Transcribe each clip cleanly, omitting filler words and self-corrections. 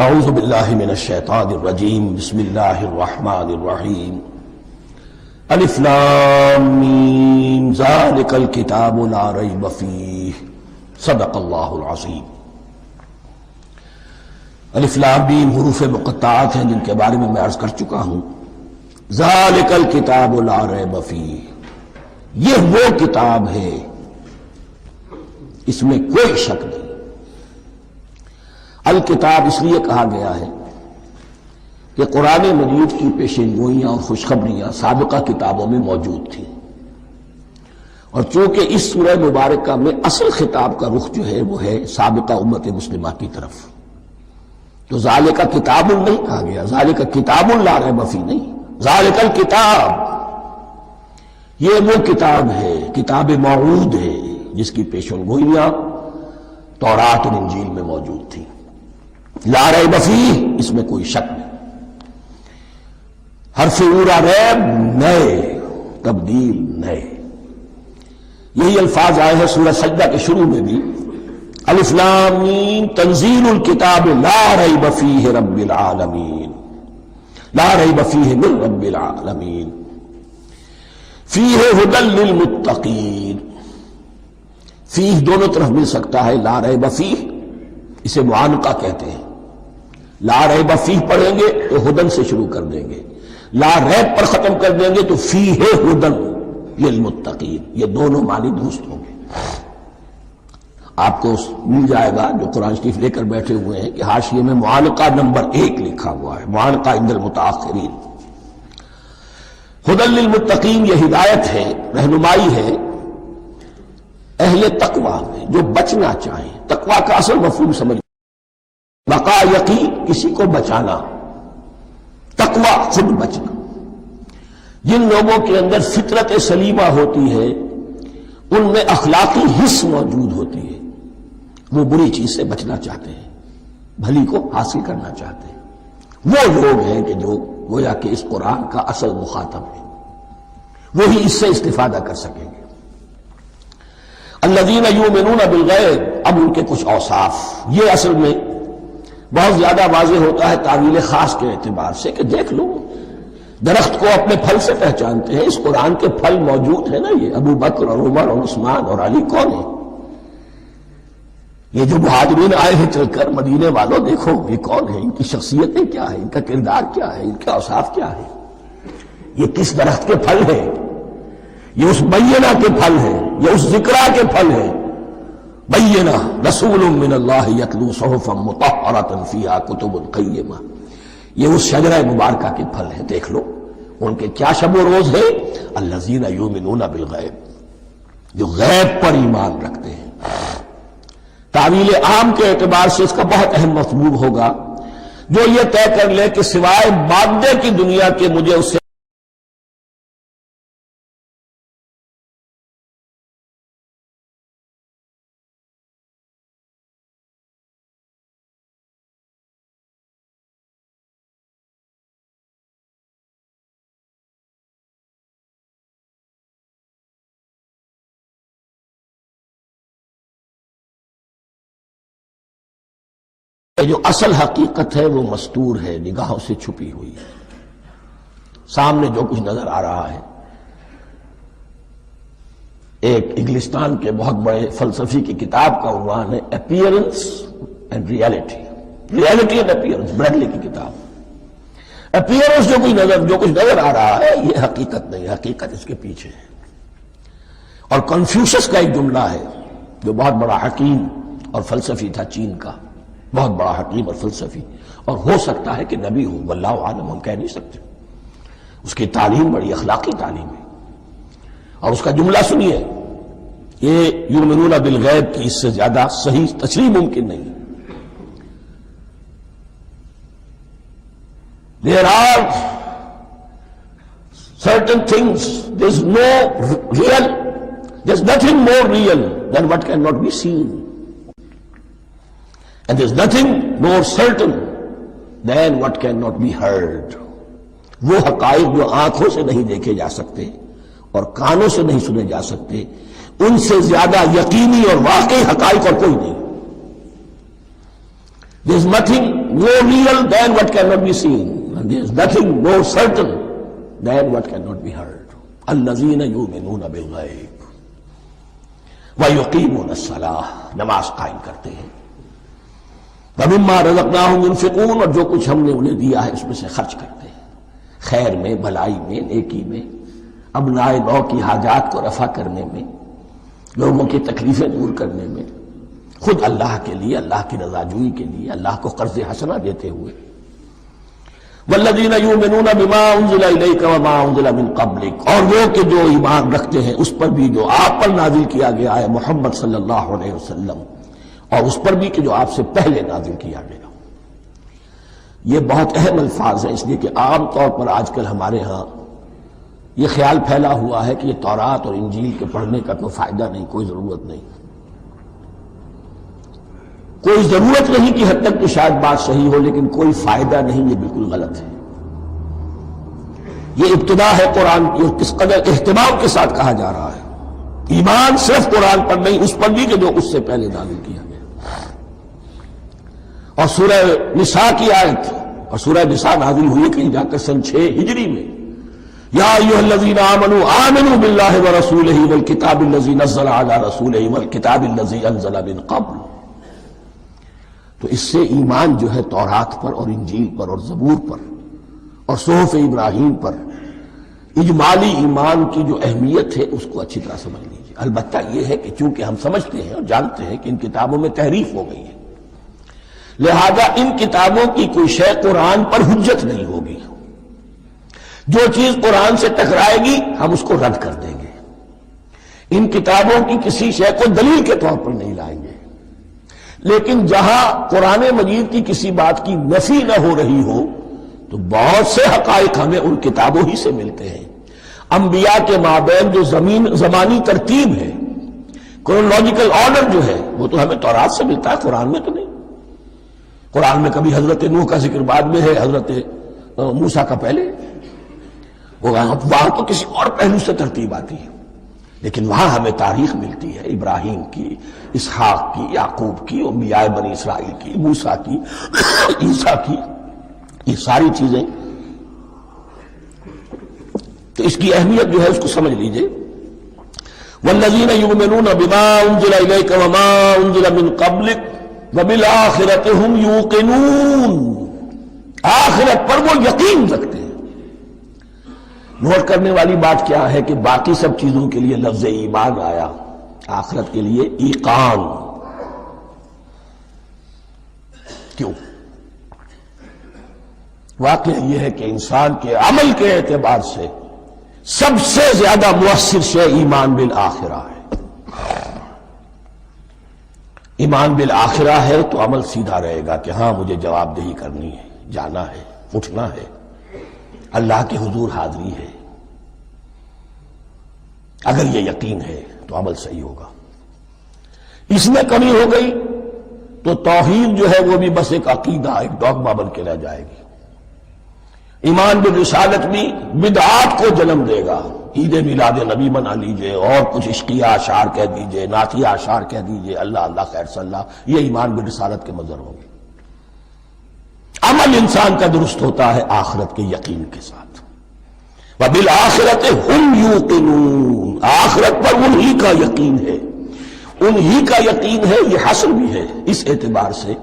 اعوذ باللہ من الشیطان الرجیم بسم اللہ الرحمن الرحیم الف لام میم ذالک الکتاب لا ریب فیہ صدق اللہ العظیم۔ الف لام میم حروف مقطعات ہیں جن کے بارے میں عرض کر چکا ہوں۔ ذالک الکتاب لا ریب فیہ، یہ وہ کتاب ہے اس میں کوئی شک نہیں۔ الکتاب اس لیے کہا گیا ہے کہ قرآن مجید کی پیشین گوئیاں اور خوشخبریاں سابقہ کتابوں میں موجود تھیں، اور چونکہ اس سورہ مبارکہ میں اصل خطاب کا رخ جو ہے وہ ہے سابقہ امت مسلمہ کی طرف، تو ذالک کتاب نہیں کہا گیا، ذالک کتاب لا ریب فیہ نہیں، ذالک الکتاب یہ وہ کتاب ہے، کتاب موعود ہے جس کی پیشین گوئیاں تورات اور انجیل میں موجود تھیں۔ لا ریب فیہ اس میں کوئی شک نہیں۔ حرف اورا ریب نئے، تبدیل نئے، یہی الفاظ آئے ہیں سورہ سجدہ کے شروع میں بھی، الف لام میم تنزیل الکتاب لا ریب فیہ رب العالمین، لا ریب فیہ من رب العالمین، فیہ ھدی للمتقین۔ فیہ دونوں طرف مل سکتا ہے، لا ریب فیہ اسے معانقہ کہتے ہیں، لا ریب فیہ پڑھیں گے تو ہدن سے شروع کر دیں گے، لا ریب پر ختم کر دیں گے تو فیہ ہدن للمتقین، یہ دونوں معنی درست ہوں گے۔ آپ کو مل جائے گا جو قرآن شریف لے کر بیٹھے ہوئے ہیں کہ حاشیے میں معانقہ نمبر 1 لکھا ہوا ہے، معانقہ عند المتاخرین۔ ہدن للمتقین یہ ہدایت ہے، رہنمائی ہے اہل تقویٰ میں جو بچنا چاہیں۔ تقویٰ کا اصل مفہوم سمجھ، بقا یقین کسی کو بچانا، تقویٰ خود بچنا۔ جن لوگوں کے اندر فطرت سلیمہ ہوتی ہے ان میں اخلاقی حس موجود ہوتی ہے، وہ بری چیز سے بچنا چاہتے ہیں، بھلی کو حاصل کرنا چاہتے ہیں۔ وہ لوگ ہیں کہ جو گویا کہ اس قرآن کا اصل مخاطب ہے، وہی اس سے استفادہ کر سکیں گے۔ الذین یؤمنون بالغیب، اب ان کے کچھ اوصاف، یہ اصل میں بہت زیادہ واضح ہوتا ہے تعویل خاص کے اعتبار سے کہ دیکھ لو درخت کو اپنے پھل سے پہچانتے ہیں، اس قرآن کے پھل موجود ہیں نا، یہ ابو بکر اور عمر اور عثمان اور علی کون ہیں؟ یہ جو مہاجرین آئے ہیں چل کر، مدینے والوں دیکھو یہ کون ہیں، ان کی شخصیتیں کیا ہیں، ان کا کردار کیا ہے، ان کے اوصاف کیا ہے، یہ کس درخت کے پھل ہیں؟ یہ اس بینہ کے پھل ہیں، یہ اس ذکرہ کے پھل ہیں۔ بینہ رسول من اللہ یتلو صحفا مطہرۃ فیہا کتب قیمہ، یہ اس شجرہ مبارکہ کے پھل ہیں۔ دیکھ لو ان کے کیا شب و روز ہے، الذین یؤمنون بالغیب، جو غیب پر ایمان رکھتے ہیں۔ تعویل عام کے اعتبار سے اس کا بہت اہم مفہوم ہوگا، جو یہ طے کر لے کہ سوائے مادے کی دنیا کے مجھے اس سے جو اصل حقیقت ہے وہ مستور ہے، نگاہوں سے چھپی ہوئی ہے۔ سامنے جو کچھ نظر آ رہا ہے، ایک انگلستان کے بہت بڑے فلسفی کی کتاب کا عنوان ہے appearance and reality, reality and appearance, Bradley کی کتاب۔ اپیئرنس جو کچھ نظر آ رہا ہے یہ حقیقت نہیں، حقیقت اس کے پیچھے ہے۔ اور کنفیوشس کا ایک جملہ ہے جو بہت بڑا حکیم اور فلسفی تھا، چین کا بہت بڑا حکیم اور فلسفی، اور ہو سکتا ہے کہ نبی ہو، واللہ عالم، ہم کہہ نہیں سکتے۔ اس کی تعلیم بڑی اخلاقی تعلیم ہے، اور اس کا جملہ سنیے، یہ یؤمنون بالغیب کی اس سے زیادہ صحیح تشریح ممکن نہیں۔ There are certain things, there's nothing more real than what cannot be seen. And there's nothing more certain than what cannot be heard. وہ حقائق جو آنکھوں سے نہیں دیکھے جا سکتے اور کانوں سے نہیں سنے جا سکتے، ان سے زیادہ یقینی اور واقعی حقائق اور کوئی نہیں۔ There is nothing more real than what cannot be seen, and there is nothing more certain than what cannot be heard. الذین یؤمنون بالغیب ویقیمون الصلاۃ، نماز قائم کرتے ہیں، ومما رزقناہم ينفقون، اور جو کچھ ہم نے انہیں دیا ہے اس میں سے خرچ کرتے ہیں، خیر میں، بھلائی میں، نیکی میں، ابناء نو کی حاجات کو رفع کرنے میں، لوگوں کی تکلیفیں دور کرنے میں، خود اللہ کے لیے، اللہ کی رضا جوئی کے لیے، اللہ کو قرض حسنہ دیتے ہوئے۔ والذین یؤمنون بما انزل الیک وما انزل من قبلک، اور وہ کہ جو ایمان رکھتے ہیں اس پر بھی جو آپ پر نازل کیا گیا ہے محمد صلی اللہ علیہ وسلم، اور اس پر بھی کہ جو آپ سے پہلے نازل کیا گیا۔ یہ بہت اہم الفاظ ہیں، اس لیے کہ عام طور پر آج کل ہمارے ہاں یہ خیال پھیلا ہوا ہے کہ یہ تورات اور انجیل کے پڑھنے کا کوئی فائدہ نہیں، کوئی ضرورت نہیں، کوئی ضرورت نہیں کی حد تک تو شاید بات صحیح ہو، لیکن کوئی فائدہ نہیں، یہ بالکل غلط ہے۔ یہ ابتدا ہے قرآن کی، اور کس قدر اہتمام کے ساتھ کہا جا رہا ہے، ایمان صرف قرآن پر نہیں، اس پر بھی کہ جو اس سے پہلے نازل کیا گیا۔ اور سورہ نساء کی آیت، اور سورہ نساء نازل ہوئی کہیں جا کر سن 6 ہجری میں، یا ایھا الذین آمنوا آمنوا باللہ ورسولہ والکتاب الذی نزل علی رسولہ والکتاب الذی انزل من قبل۔ تو اس سے ایمان جو ہے تورات پر اور انجیل پر اور زبور پر اور صحف ابراہیم پر، اجمالی ایمان کی جو اہمیت ہے اس کو اچھی طرح سمجھ لیجیے۔ البتہ یہ ہے کہ چونکہ ہم سمجھتے ہیں اور جانتے ہیں کہ ان کتابوں میں تحریف ہو گئی ہے، لہذا ان کتابوں کی کوئی شے قرآن پر حجت نہیں ہوگی، جو چیز قرآن سے ٹکرائے گی ہم اس کو رد کر دیں گے، ان کتابوں کی کسی شے کو دلیل کے طور پر نہیں لائیں گے۔ لیکن جہاں قرآن مجید کی کسی بات کی نفی نہ ہو رہی ہو تو بہت سے حقائق ہمیں ان کتابوں ہی سے ملتے ہیں۔ انبیاء کے مابین جو زمانی ترتیب ہے، کرونالوجیکل آرڈر جو ہے، وہ تو ہمیں تورات سے ملتا ہے، قرآن میں تو نہیں۔ قرآن میں کبھی حضرت نوح کا ذکر بعد میں ہے، حضرت موسیٰ کا پہلے، وہاں تو کسی اور پہلو سے ترتیب آتی ہے، لیکن وہاں ہمیں تاریخ ملتی ہے ابراہیم کی، اسحاق کی، یعقوب کی، انبیاء بنی اسرائیل کی، موسیٰ کی، عیسیٰ کی، یہ ساری چیزیں۔ تو اس کی اہمیت جو ہے اس کو سمجھ لیجئے۔ والذین یؤمنون بما انزل الیک وما انزل من قبلک وبالآخرۃ ھم یوقنون، آخرت پر وہ یقین رکھتے ہیں۔ نوٹ کرنے والی بات کیا ہے کہ باقی سب چیزوں کے لیے لفظ ایمان آیا، آخرت کے لیے ایقان کیوں؟ واقعہ یہ ہے کہ انسان کے عمل کے اعتبار سے سب سے زیادہ مؤثر شے ایمان بالآخرہ ہے۔ ایمان بالآخرہ ہے تو عمل سیدھا رہے گا کہ ہاں مجھے جواب دہی کرنی ہے، جانا ہے، اٹھنا ہے، اللہ کے حضور حاضری ہے۔ اگر یہ یقین ہے تو عمل صحیح ہوگا۔ اس میں کمی ہو گئی تو توحید جو ہے وہ بھی بس ایک عقیدہ، ایک ڈوگما بن کے رہ جائے گی۔ ایمان بالرسالت بھی بدعات کو جنم دے گا، عید میلاد نبی منا لیجئے، اور کچھ عشقیہ اشعار کہہ دیجئے، نعتیہ اشعار کہہ دیجئے، اللہ اللہ خیر صلی اللہ، یہ ایمان بالرسالت کے مظہر ہوں گے۔ عمل انسان کا درست ہوتا ہے آخرت کے یقین کے ساتھ۔ وبالآخرۃ ھم یوقنون، آخرت پر انہی کا یقین ہے، انہی کا یقین ہے۔ یہ حصر بھی ہے اس اعتبار سے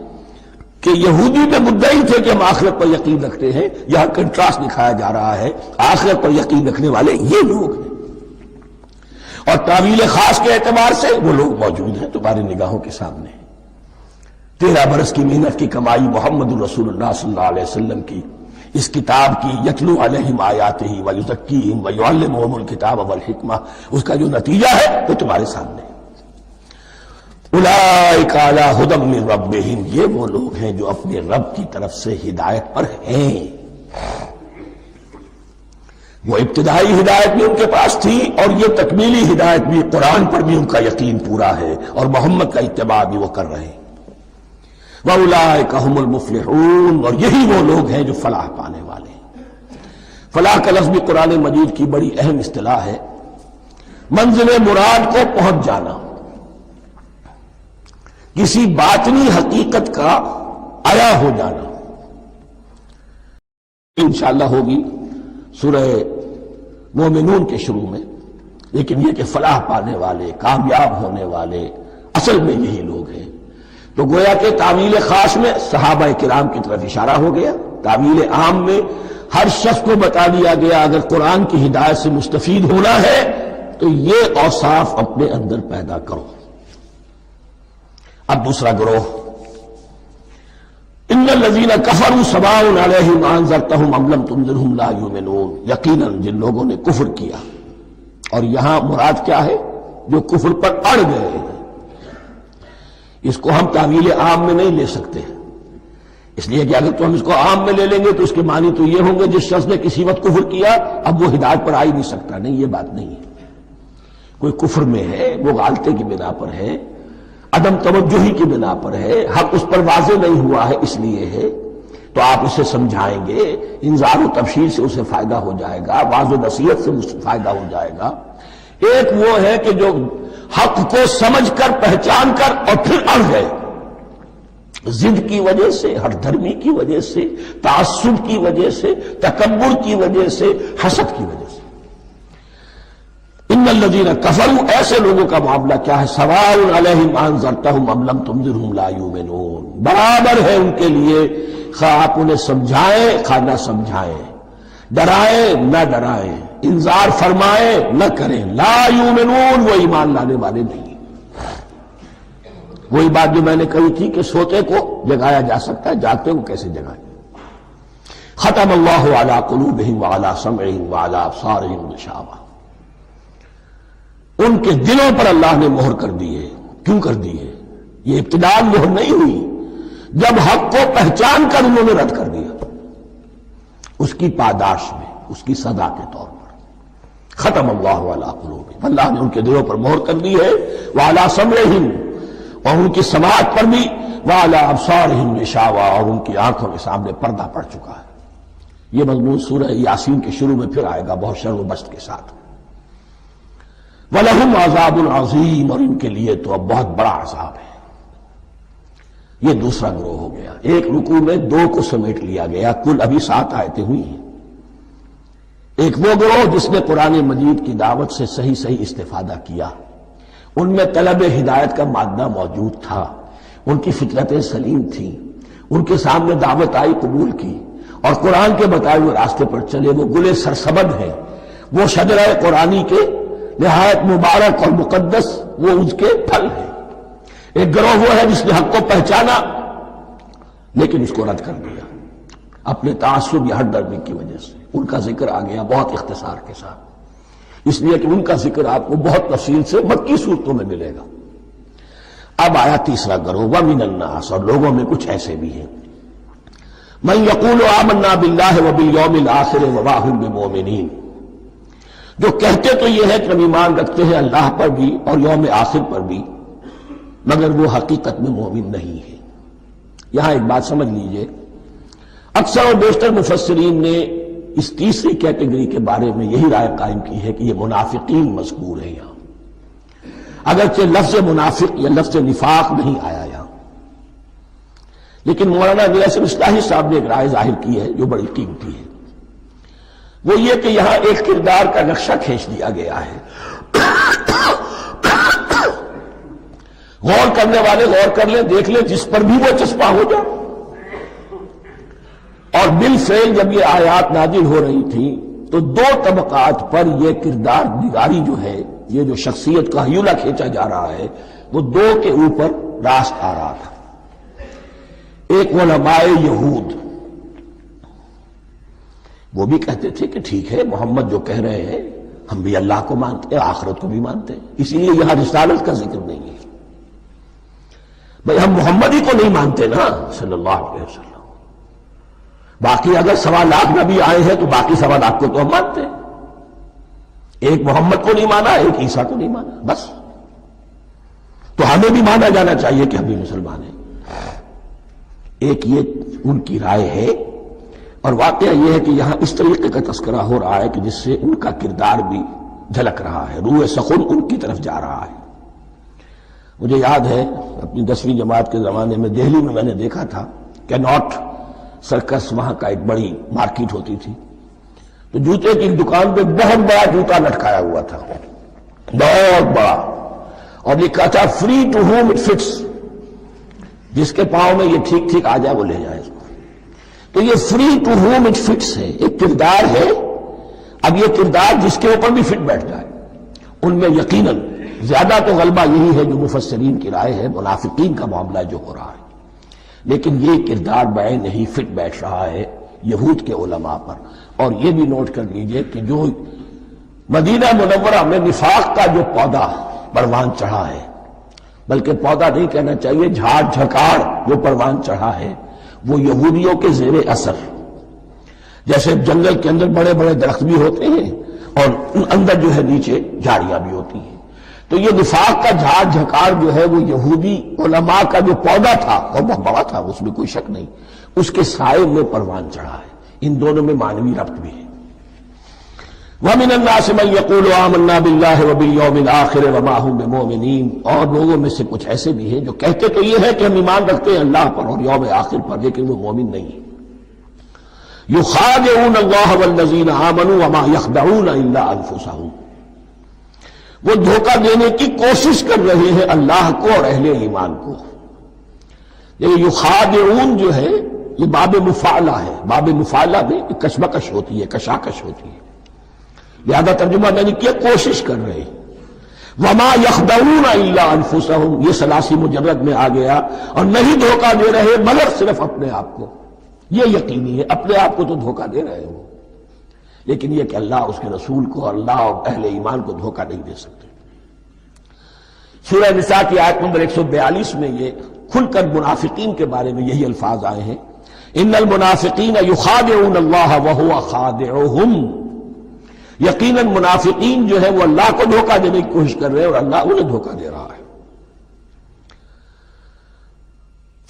کہ یہودی میں مدعی تھے کہ ہم آخرت پر یقین رکھتے ہیں، یہاں کنٹراسٹ دکھایا جا رہا ہے، آخرت پر یقین رکھنے والے یہ لوگ ہیں، اور تعویل خاص کے اعتبار سے وہ لوگ موجود ہیں تمہاری نگاہوں کے سامنے۔ 13 برس کی محنت کی کمائی محمد الرسول اللہ صلی اللہ علیہ وسلم کی، اس کتاب کی، یتلو علیہم آیاتہ ویزکیہم ویعلمہم الکتاب والحکمہ، اس کا جو نتیجہ ہے وہ تمہارے سامنے۔ اولئک علی ھدی من ربہم، یہ وہ لوگ ہیں جو اپنے رب کی طرف سے ہدایت پر ہیں۔ وہ ابتدائی ہدایت بھی ان کے پاس تھی، اور یہ تکمیلی ہدایت بھی، قرآن پر بھی ان کا یقین پورا ہے، اور محمد کا اتباع بھی وہ کر رہے ہیں۔ وَأُولَٰئِكَ هُمُ الْمُفْلِحُونَ، اور یہی وہ لوگ ہیں جو فلاح پانے والے ہیں۔ فلاح کا لفظ بھی قرآن مجید کی بڑی اہم اصطلاح ہے، منزل مراد کو پہنچ جانا، کسی باطنی حقیقت کا عیا ہو جانا، تفصیل انشاءاللہ ہوگی سورہ مومنون کے شروع میں، لیکن یہ کہ فلاح پانے والے، کامیاب ہونے والے اصل میں یہی لوگ ہیں۔ تو گویا کہ تعویل خاص میں صحابہ کرام کی طرف اشارہ ہو گیا، تعویل عام میں ہر شخص کو بتا دیا گیا اگر قرآن کی ہدایت سے مستفید ہونا ہے تو یہ اوصاف اپنے اندر پیدا کرو۔ اب دوسرا گروہ، ان الذین کفروا سواء علیہم انذرتہم ام لم تنذرہم لا یؤمنون، یقیناً جن لوگوں نے کفر کیا، اور یہاں مراد کیا ہے؟ جو کفر پر اڑ گئے ہیں۔ اس کو ہم تعویل عام میں نہیں لے سکتے، اس لیے کہ اگر تو ہم اس کو عام میں لے لیں گے تو اس کے معنی تو یہ ہوں گے جس شخص نے کسی وقت کفر کیا اب وہ ہدایت پر آ ہی نہیں سکتا۔ نہیں، یہ بات نہیں ہے۔ کوئی کفر میں ہے، وہ غالطے کی بنا پر ہے، عدم توجہی کی بنا پر ہے، حق اس پر واضح نہیں ہوا ہے اس لیے ہے، تو آپ اسے سمجھائیں گے، انذار و تبشیر سے اسے فائدہ ہو جائے گا، واعظ و نصیحت سے اسے فائدہ ہو جائے گا۔ ایک وہ ہے کہ جو حق کو سمجھ کر، پہچان کر اور پھر اڑ گئے، ضد کی وجہ سے، ہٹ دھرمی کی وجہ سے، تعصب کی وجہ سے، تکبر کی وجہ سے، حسد کی وجہ سے۔ ان الذین کفروا، ایسے لوگوں کا معاملہ کیا ہے؟ سواء علیہم انذرتہم ام لم تنذرہم لا یؤمنون، برابر ہے ان کے لیے خواہ آپ انہیں سمجھائیں خواہ نہ سمجھائیں، ڈرائیں نہ ڈرائیں، انذار فرمائیں نہ کریں، لا یؤمنون، وہ ایمان لانے والے نہیں۔ وہی بات جو میں نے کہی تھی کہ سوتے کو جگایا جا سکتا ہے، جاگتے کو کیسے جگائیں؟ ختم اللہ علی قلوبہم وعلی سمعہم وعلی ابصارہم غشاوہ، ان کے دلوں پر اللہ نے مہر کر دی ہے۔ کیوں کر دی ہے؟ یہ ابتداء مہر نہیں ہوئی، جب حق کو پہچان کر انہوں نے رد کر دیا، اس کی پاداش میں، اس کی سزا کے طور پر۔ ختم اللہ علی قلوبہم، اللہ نے ان کے دلوں پر مہر کر دی ہے، وعلی سمعہم، اور ان کی سماعت پر بھی، وعلی ابصارہم غشاوہ، اور ان کی آنکھوں کے سامنے پردہ پڑ چکا ہے۔ یہ مضمون سورہ یاسین کے شروع میں پھر آئے گا بہت شر و بست کے ساتھ۔ وَلَهُمْ عَذَابٌ عَظِيمٌ، اور ان کے لیے تو اب بہت بڑا عذاب ہے۔ یہ دوسرا گروہ ہو گیا، ایک رکوع میں دو کو سمیٹ لیا گیا، کل ابھی 7 آیتیں ہوئی ہیں۔ ایک وہ گروہ جس نے قرآن مجید کی دعوت سے صحیح صحیح استفادہ کیا، ان میں طلب ہدایت کا مادہ موجود تھا، ان کی فطرتیں سلیم تھیں، ان کے سامنے دعوت آئی، قبول کی، اور قرآن کے بتائے ہوئے راستے پر چلے۔ وہ گلے سرسبد ہیں، وہ شجرہ قرآنی کے نہایت مبارک اور مقدس، وہ اس کے پھل ہیں۔ ایک گروہ وہ ہے جس نے حق کو پہچانا لیکن اس کو رد کر دیا اپنے تعصب یا ہٹ درمی کی وجہ سے۔ ان کا ذکر آ گیا بہت اختصار کے ساتھ، اس لیے کہ ان کا ذکر آپ کو بہت تفصیل سے مکی صورتوں میں ملے گا۔ اب آیا تیسرا گروہ، وَمِنَ النَّاسِ، اور لوگوں میں کچھ ایسے بھی ہیں، مَن يَقُولُ آمَنَّا بِاللَّهِ وَبِالْيَوْمِ الْآخِرِ وَمَا هُم بِمُؤْمِنِينَ، جو کہتے تو یہ ہے کہ ہم ایمان رکھتے ہیں اللہ پر بھی اور یوم آخر پر بھی، مگر وہ حقیقت میں مومن نہیں ہے۔ یہاں ایک بات سمجھ لیجئے، اکثر اور بیشتر مفسرین نے اس تیسری کیٹیگری کے بارے میں یہی رائے قائم کی ہے کہ یہ منافقین مذکور ہیں یہاں، اگرچہ لفظ منافق یا لفظ نفاق نہیں آیا یہاں، لیکن مولانا نیاز اصلاحی صاحب نے ایک رائے ظاہر کی ہے جو بڑی قیمتی ہے، وہ یہ کہ یہاں ایک کردار کا نقشہ کھینچ دیا گیا ہے۔ غور کرنے والے غور کر لیں، دیکھ لیں، جس پر بھی وہ چسپاں ہو جائے۔ اور بالفعل جب یہ آیات نازل ہو رہی تھیں تو دو طبقات پر یہ کردار نگاری جو ہے، یہ جو شخصیت کا ہیولہ کھینچا جا رہا ہے، وہ دو کے اوپر راست آ رہا تھا۔ ایک علماء یہود، وہ بھی کہتے تھے کہ ٹھیک ہے محمد جو کہہ رہے ہیں، ہم بھی اللہ کو مانتے ہیں، آخرت کو بھی مانتے ہیں، اسی لیے یہاں رسالت کا ذکر نہیں ہے۔ بھئی ہم محمد ہی کو نہیں مانتے نا صلی اللہ علیہ وسلم، باقی اگر 1.25 لاکھ نبی آئے ہیں تو باقی 1.25 لاکھ کو تو ہم مانتے ہیں، ایک محمد کو نہیں مانا، ایک عیسیٰ کو نہیں مانا، بس۔ تو ہمیں بھی مانا جانا چاہیے کہ ہم بھی مسلمان ہیں۔ ایک یہ ان کی رائے ہے، اور واقعہ یہ ہے کہ یہاں اس طریقے کا تذکرہ ہو رہا ہے کہ جس سے ان کا کردار بھی جھلک رہا ہے، روح سخن ان کی طرف جا رہا ہے۔ مجھے یاد ہے اپنی 10ویں جماعت کے زمانے میں دہلی میں نے دیکھا تھا کہ نوٹ سرکس وہاں کا ایک بڑی مارکیٹ ہوتی تھی، تو جوتے کی دکان پہ بہت بڑا جوتا لٹکایا ہوا تھا، بہت بڑا، اور لکھا تھا free to home it fits, جس کے پاؤں میں یہ ٹھیک ٹھیک آ جائے وہ لے جائے اس کو۔ تو یہ free to home it fits ہے، ایک کردار ہے، اب یہ کردار جس کے اوپر بھی فٹ بیٹھ جائے، ان میں یقیناً زیادہ تو غلبہ یہی ہے جو مفسرین کی رائے ہے، منافقین کا معاملہ جو ہو رہا ہے، لیکن یہ کردار بعین نہیں فٹ بیٹھ رہا ہے یہود کے علماء پر۔ اور یہ بھی نوٹ کر لیجئے کہ جو مدینہ منورہ میں نفاق کا جو پودا پروان چڑھا ہے، بلکہ پودا نہیں کہنا چاہیے، جھاڑ جھکاڑ جو پروان چڑھا ہے، وہ یہودیوں کے زیر اثر، جیسے جنگل کے اندر بڑے بڑے درخت بھی ہوتے ہیں اور اندر جو ہے نیچے جھاڑیاں بھی ہوتی ہیں، تو یہ نفاق کا جھاڑ جھکاڑ جو ہے وہ یہودی علماء کا جو پودا تھا اور بہت بڑا تھا، اس میں کوئی شک نہیں، اس کے سائے میں پروان چڑھا ہے۔ ان دونوں میں معنوی ربط بھی ہے۔ وَمِنَ النَّاسِ مَن يَقُولُ آمَنَّا بِاللَّهِ وَبِالْيَوْمِ الْآخِرِ وَمَا هُمْ بِمُؤْمِنِينَ، اور لوگوں میں سے کچھ ایسے بھی ہیں جو کہتے تو یہ ہے کہ ہم ایمان رکھتے ہیں اللہ پر اور یوم آخر پر، لیکن وہ مومن نہیں ہیں۔ يُخَادِعُونَ اللَّهَ وَالَّذِينَ آمَنُوا وَمَا يَخْدَعُونَ إِلَّا أَنفُسَهُمْ، وہ دھوکہ دینے کی کوشش کر رہے ہیں اللہ کو اور اہل ایمان کو۔ یہ یخادعون جو ہے یہ باب مفعلہ ہے، باب مفعلہ میں کشمکش ہوتی ہے، کشاکش ہوتی ہے، لہذا ترجمہ میں نے کیا کوشش کر رہے ہیں۔ وما يخدعون الا انفسهم، یہ ثلاثی مجرد میں آ گیا، اور نہیں دھوکہ دے رہے مگر صرف اپنے آپ کو، یہ یقینی ہے اپنے آپ کو تو دھوکہ دے رہے ہو، لیکن یہ کہ اللہ اس کے رسول کو اور اللہ اور اہل ایمان کو دھوکہ نہیں دے سکتے۔ سورہ نساء کی آیت نمبر 142 میں یہ کھل کر منافقین کے بارے میں یہی الفاظ آئے ہیں، ان المنافقین یخادعون اللہ وہو خادعہم، یقیناً منافقین جو ہے وہ اللہ کو دھوکہ دینے کی کوشش کر رہے ہیں اور اللہ انہیں دھوکہ دے رہا ہے۔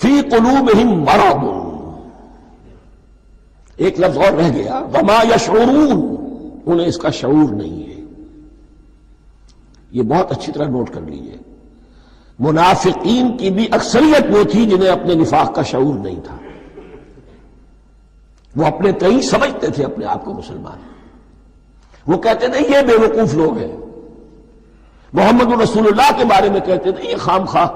فی قلوبہم مرض، ایک لفظ اور رہ گیا، وما یشعرون، انہیں اس کا شعور نہیں ہے۔ یہ بہت اچھی طرح نوٹ کر لیجئے، منافقین کی بھی اکثریت وہ تھی جنہیں اپنے نفاق کا شعور نہیں تھا، وہ اپنے تئیں سمجھتے تھے اپنے آپ کو مسلمان، وہ کہتے تھے یہ بے وقوف لوگ ہیں، محمد رسول اللہ کے بارے میں کہتے تھے یہ خام خواہ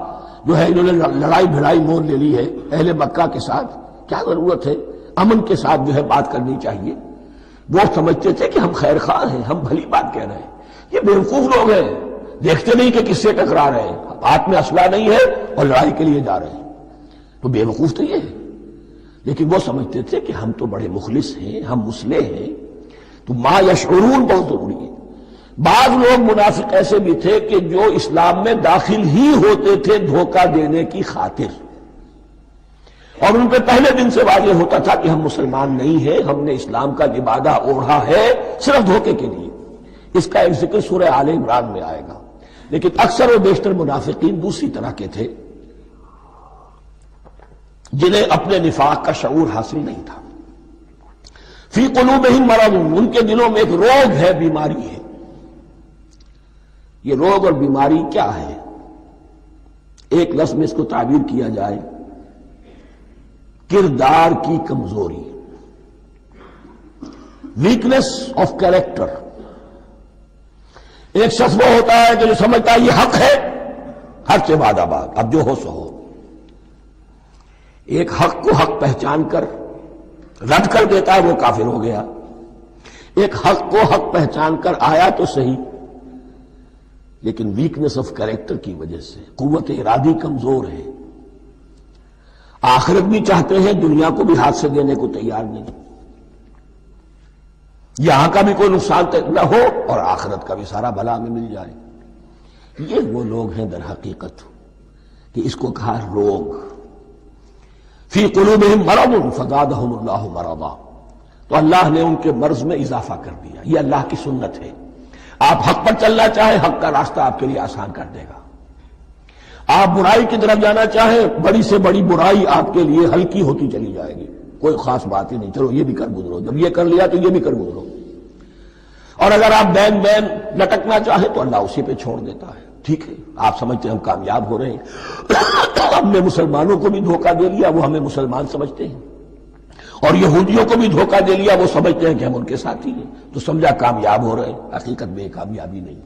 جو ہے انہوں نے لڑائی بھڑائی مول لے لی ہے اہل مکہ کے ساتھ، کیا ضرورت ہے، امن کے ساتھ جو ہے بات کرنی چاہیے۔ وہ سمجھتے تھے کہ ہم خیر خواہ ہیں، ہم بھلی بات کہہ رہے ہیں، یہ بے وقوف لوگ ہیں، دیکھتے نہیں کہ کس سے ٹکرا رہے ہیں، ہاتھ میں اسلحہ نہیں ہے اور لڑائی کے لیے جا رہے ہیں، تو بے وقوف تو یہ ہے۔ لیکن وہ سمجھتے تھے کہ ہم تو بڑے مخلص ہیں، ہم مسلح ہیں، تو ما یشعرون بہت ضروری ہے۔ بعض لوگ منافق ایسے بھی تھے کہ جو اسلام میں داخل ہی ہوتے تھے دھوکہ دینے کی خاطر، اور ان پہ پہلے دن سے واضح ہوتا تھا کہ ہم مسلمان نہیں ہیں، ہم نے اسلام کا لبادہ اوڑھا ہے صرف دھوکے کے لیے۔ اس کا ایک ذکر سورہ آل عمران میں آئے گا، لیکن اکثر و بیشتر منافقین دوسری طرح کے تھے جنہیں اپنے نفاق کا شعور حاصل نہیں تھا۔ فی قلوبہم مرض، ان کے دلوں میں ایک روگ ہے، بیماری ہے۔ یہ روگ اور بیماری کیا ہے؟ ایک لفظ میں اس کو تعبیر کیا جائے، کردار کی کمزوری، ویکنس آف کیریکٹر۔ ایک شخص وہ ہوتا ہے کہ جو سمجھتا ہے یہ حق ہے، حق سے بعد آباد، اب جو ہو سو ہو۔ ایک حق کو حق پہچان کر رد کر دیتا ہے، وہ کافر ہو گیا۔ ایک حق کو حق پہچان کر آیا تو صحیح، لیکن ویکنس آف کیریکٹر کی وجہ سے قوت ارادی کمزور ہے، آخرت بھی چاہتے ہیں، دنیا کو بھی ہاتھ سے دینے کو تیار نہیں، یہاں کا بھی کوئی نقصان نہ ہو اور آخرت کا بھی سارا بھلا ہمیں مل جائے۔ یہ وہ لوگ ہیں در حقیقت کہ اس کو کہا روگ۔ فی قلوبہم مرض فزادہم اللہ مرضا، تو اللہ نے ان کے مرض میں اضافہ کر دیا۔ یہ اللہ کی سنت ہے، آپ حق پر چلنا چاہیں حق کا راستہ آپ کے لیے آسان کر دے گا، آپ برائی کی طرف جانا چاہیں بڑی سے بڑی برائی آپ کے لیے ہلکی ہوتی چلی جائے گی، کوئی خاص بات ہی نہیں، چلو یہ بھی کر گزرو، جب یہ کر لیا تو یہ بھی کر گزرو۔ اور اگر آپ بین بین لٹکنا چاہیں تو اللہ اسی پہ چھوڑ دیتا ہے، ٹھیک ہے آپ سمجھتے ہیں ہم کامیاب ہو رہے ہیں، ہم نے مسلمانوں کو بھی دھوکہ دے لیا، وہ ہمیں مسلمان سمجھتے ہیں، اور یہودیوں کو بھی دھوکہ دے لیا، وہ سمجھتے ہیں کہ ہم ان کے ساتھی ہیں، تو سمجھا کامیاب ہو رہے ہیں، حقیقت میں کامیابی نہیں۔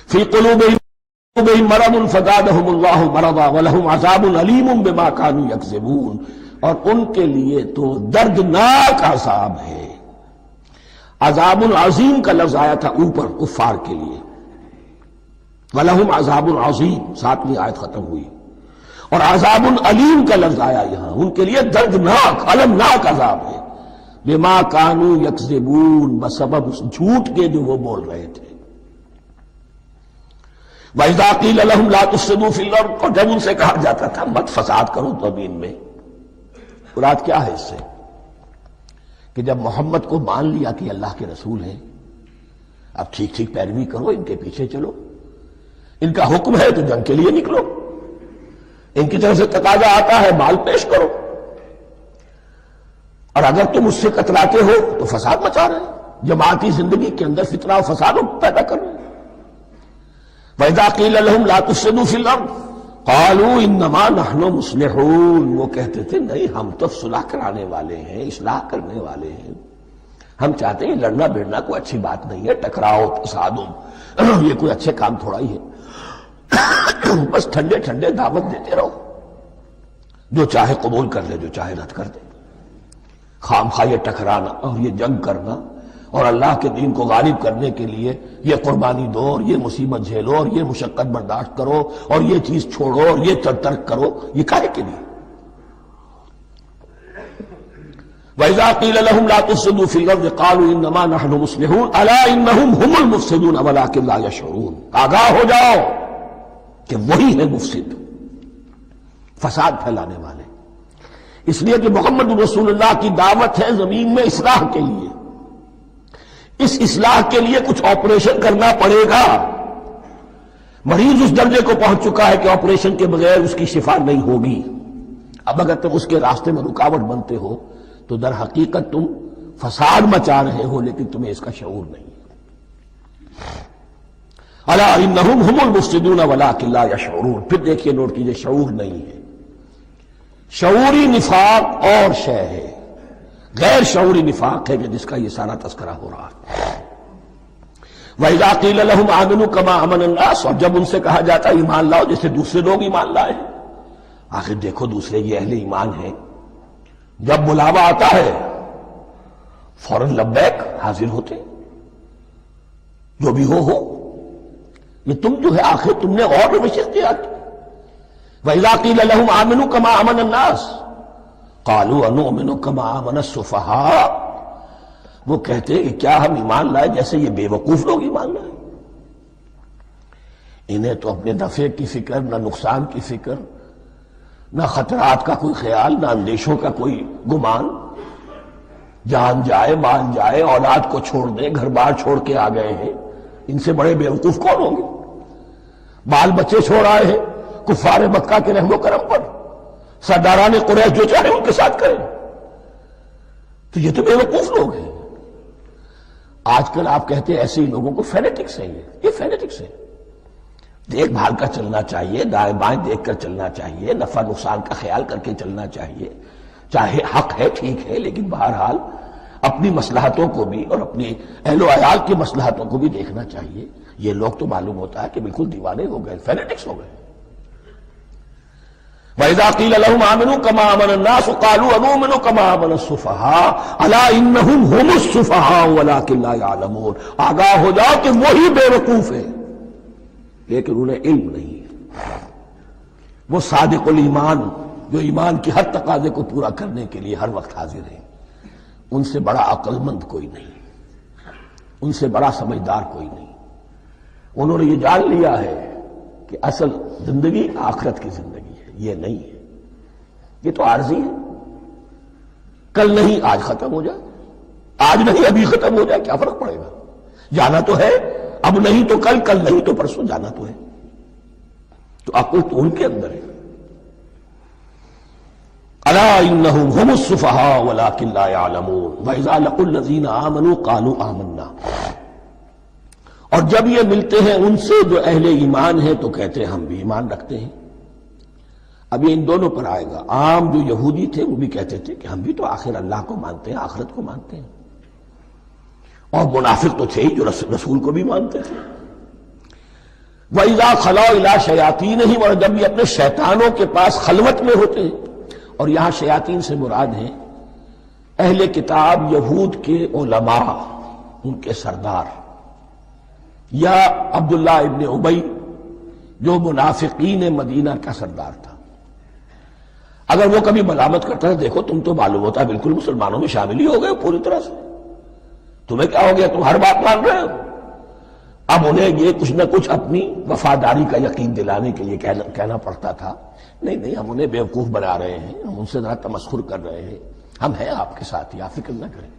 فی قلوبہم مرض فزادہم اللہ مرضا ولہم عذاب علیم بما کانوا یکذبون، اور ان کے لیے تو دردناک عذاب ہے۔ عذاب عظیم کا لفظ آیا تھا اوپر کفار کے لیے، وَلَهُمْ عَذَابٌ عَظِيمٌ، 7ویں آیت ختم ہوئی، اور عذاب علیم کا لفظ آیا یہاں، ان کے لیے دردناک المناک عذاب ہے، بما کانوا یکذبون، بسبب اس جھوٹ کے جو وہ بول رہے تھے۔ وَإِذَا قِيلَ لَهُمْ لَا تُفْسِدُوا فِي الْأَرْضِ، اور جب ان سے کہا جاتا تھا مت فساد کرو زمین میں، مراد کیا ہے اس سے؟ کہ جب محمد کو مان لیا کہ اللہ کے رسول ہیں، اب ٹھیک ٹھیک پیروی کرو، ان کے پیچھے چلو، ان کا حکم ہے تو جنگ کے لیے نکلو، ان کی طرف سے تقاضا آتا ہے مال پیش کرو، اور اگر تم اس سے کتراتے ہو تو فساد مچا رہے ہیں، جماعتی زندگی کے اندر فتنہ و فساد پیدا کر رہے ہیں۔ وَإِذَا قِيلَ لَهُمْ لَا تُفْسِدُوا فِي الْأَرْضِ قَالُوا إِنَّمَا نَحْنُ مُصْلِحُونَ، وہ کہتے تھے نہیں ہم تو صلح کرانے والے ہیں، اصلاح کرنے والے ہیں، ہم چاہتے ہیں لڑنا بھیڑنا کوئی اچھی بات نہیں ہے، ٹکراؤ تصادم یہ کوئی اچھے کام تھوڑا ہی ہے، بس ٹھنڈے ٹھنڈے دعوت دیتے رہو، جو چاہے قبول کر لے، جو چاہے رد کر دے، خام خواہ یہ ٹکرانا اور یہ جنگ کرنا اور اللہ کے دین کو غالب کرنے کے لیے یہ قربانی دو اور یہ مصیبت جھیلو اور یہ مشقت برداشت کرو اور یہ چیز چھوڑو اور یہ ترک کرو، یہ کاہے کے لیے؟ وَإِذَا قِيلَ لَهُمْ لَا تُفْسِدُوا فِي الْأَرْضِ قَالُوا إِنَّمَا نَحْنُ مُصْلِحُونَ أَلَا إِنَّهُمْ هُمُ الْمُفْسِدُونَ وَلَٰكِن لَا يَشْعُرُونَ، آگاہ ہو جاؤ کہ وہی ہے مفسد، فساد پھیلانے والے، اس لیے کہ محمد رسول اللہ کی دعوت ہے زمین میں اصلاح کے لیے، اس اصلاح کے لیے کچھ آپریشن کرنا پڑے گا، مریض اس درجے کو پہنچ چکا ہے کہ آپریشن کے بغیر اس کی شفا نہیں ہوگی، اب اگر تم اس کے راستے میں رکاوٹ بنتے ہو تو در حقیقت تم فساد مچا رہے ہو، لیکن تمہیں اس کا شعور نہیں ہے۔ الا انہم ہم المفسدون ولکن لا یشعرون، پھر دیکھیے نوٹ کیجئے، شعور نہیں ہے، شعوری نفاق اور شے ہے، غیر شعوری نفاق ہے کہ جس کا یہ سارا تذکرہ ہو رہا ہے۔ وَإِذَا قِيلَ لَهُمْ آمِنُوا كَمَا آمَنَ النَّاسُ، اور جب ان سے کہا جاتا ہے ایمان لاؤ جیسے دوسرے لوگ ایمان لائے، آخر دیکھو دوسرے یہ اہل ایمان ہیں، جب بلاوا آتا ہے فوراً لبیک حاضر ہوتے، جو بھی ہو، یہ تم جو ہے آخر تم نے اور روش اختیار کی۔ وَإِذَا قِيلَ لَهُمْ آمِنُوا كَمَا آمَنَ النَّاسُ قَالُوا أَنُؤْمِنُ كَمَا آمَنَ السُّفَهَاءُ، وہ کہتے ہیں کہ کیا ہم ایمان لائے جیسے یہ بے وقوف لوگ ایمان لائے، انہیں تو اپنے نفع کی فکر، نہ نقصان کی فکر، نہ خطرات کا کوئی خیال، نہ اندیشوں کا کوئی گمان، جان جائے مال جائے، اولاد کو چھوڑ دیں، گھر بار چھوڑ کے آ گئے ہیں، ان سے بڑے بے وقوف کون ہوں گے؟ بال بچے چھوڑ آئے ہیں کفار مکہ کے رحم و کرم پر، سرداران قریش جو چاہے ان کے ساتھ کریں، تو یہ تو بے وقوف لوگ ہیں۔ آج کل آپ کہتے ہیں ایسے ہی لوگوں کو فینیٹکس ہیں، یہ فینیٹکس ہیں، دیکھ بھال کر چلنا چاہیے، دائیں بائیں دیکھ کر چلنا چاہیے، نفع نقصان کا خیال کر کے چلنا چاہیے، چاہے حق ہے ٹھیک ہے، لیکن بہرحال اپنی مصلحتوں کو بھی اور اپنی اہل و عیال کی مصلحتوں کو بھی دیکھنا چاہیے۔ یہ لوگ تو معلوم ہوتا ہے کہ بالکل دیوانے ہو گئے، فینیٹکس ہو گئے۔ وَإِذَا قِيلَ لَهُمْ آمِنُوا كَمَا آمَنَ النَّاسُ قَالُوا أَنُؤْمِنُ كَمَا آمَنَ السُّفَهَاءُ أَلَا إِنَّهُمْ هُمُ السُّفَهَاءُ وَلَٰكِن لَا يَعْلَمُونَ، آگاہ ہو جاؤ کہ وہی بے وقوف ہے لیکن انہیں علم نہیں ہے۔ وہ صادق الایمان جو ایمان کی ہر تقاضے کو پورا کرنے کے لیے ہر وقت حاضر ہیں، ان سے بڑا عقل مند کوئی نہیں، ان سے بڑا سمجھدار کوئی نہیں، انہوں نے یہ جان لیا ہے کہ اصل زندگی آخرت کی زندگی ہے، یہ نہیں ہے، یہ تو عارضی ہے، کل نہیں آج ختم ہو جائے، آج نہیں ابھی ختم ہو جائے، کیا فرق پڑے گا؟ جانا تو ہے، اب نہیں تو کل، کل نہیں تو پرسوں، جانا تو ہے، تو عقل تو ان کے اندر ہے۔ الا انہم ہم السفہاء ولکن لا یعلمون واذا لقوا الذین آمنوا قالوا آمنا، اور جب یہ ملتے ہیں ان سے جو اہل ایمان ہیں تو کہتے ہیں ہم بھی ایمان رکھتے ہیں۔ اب یہ ان دونوں پر آئے گا۔ عام جو یہودی تھے وہ بھی کہتے تھے کہ ہم بھی تو آخر اللہ کو مانتے ہیں، آخرت کو مانتے ہیں، اور منافق تو تھے ہی جو رسول کو بھی مانتے تھے۔ وَإِذَا خَلَوْا إِلَىٰ شَيَاطِينِهِمْ، اور جب یہ اپنے شیطانوں کے پاس خلوت میں ہوتے ہیں، اور یہاں شیاطین سے مراد ہیں اہل کتاب یہود کے علماء، ان کے سردار، یا عبداللہ ابن ابی جو منافقین مدینہ کا سردار تھا۔ اگر وہ کبھی ملامت کرتا ہے، دیکھو تم تو معلوم ہوتا ہے بالکل مسلمانوں میں شامل ہی ہو گئے پوری طرح سے، تمہیں کیا ہو گیا، تم ہر بات مان رہے ہو۔ اب انہیں یہ کچھ نہ کچھ اپنی وفاداری کا یقین دلانے کے لیے کہنا پڑتا تھا، نہیں ہم انہیں بیوقوف بنا رہے ہیں، ہم ان سے ذرا تمسخر کر رہے ہیں، ہم ہیں آپ کے ساتھ ہی، آپ فکر نہ کریں۔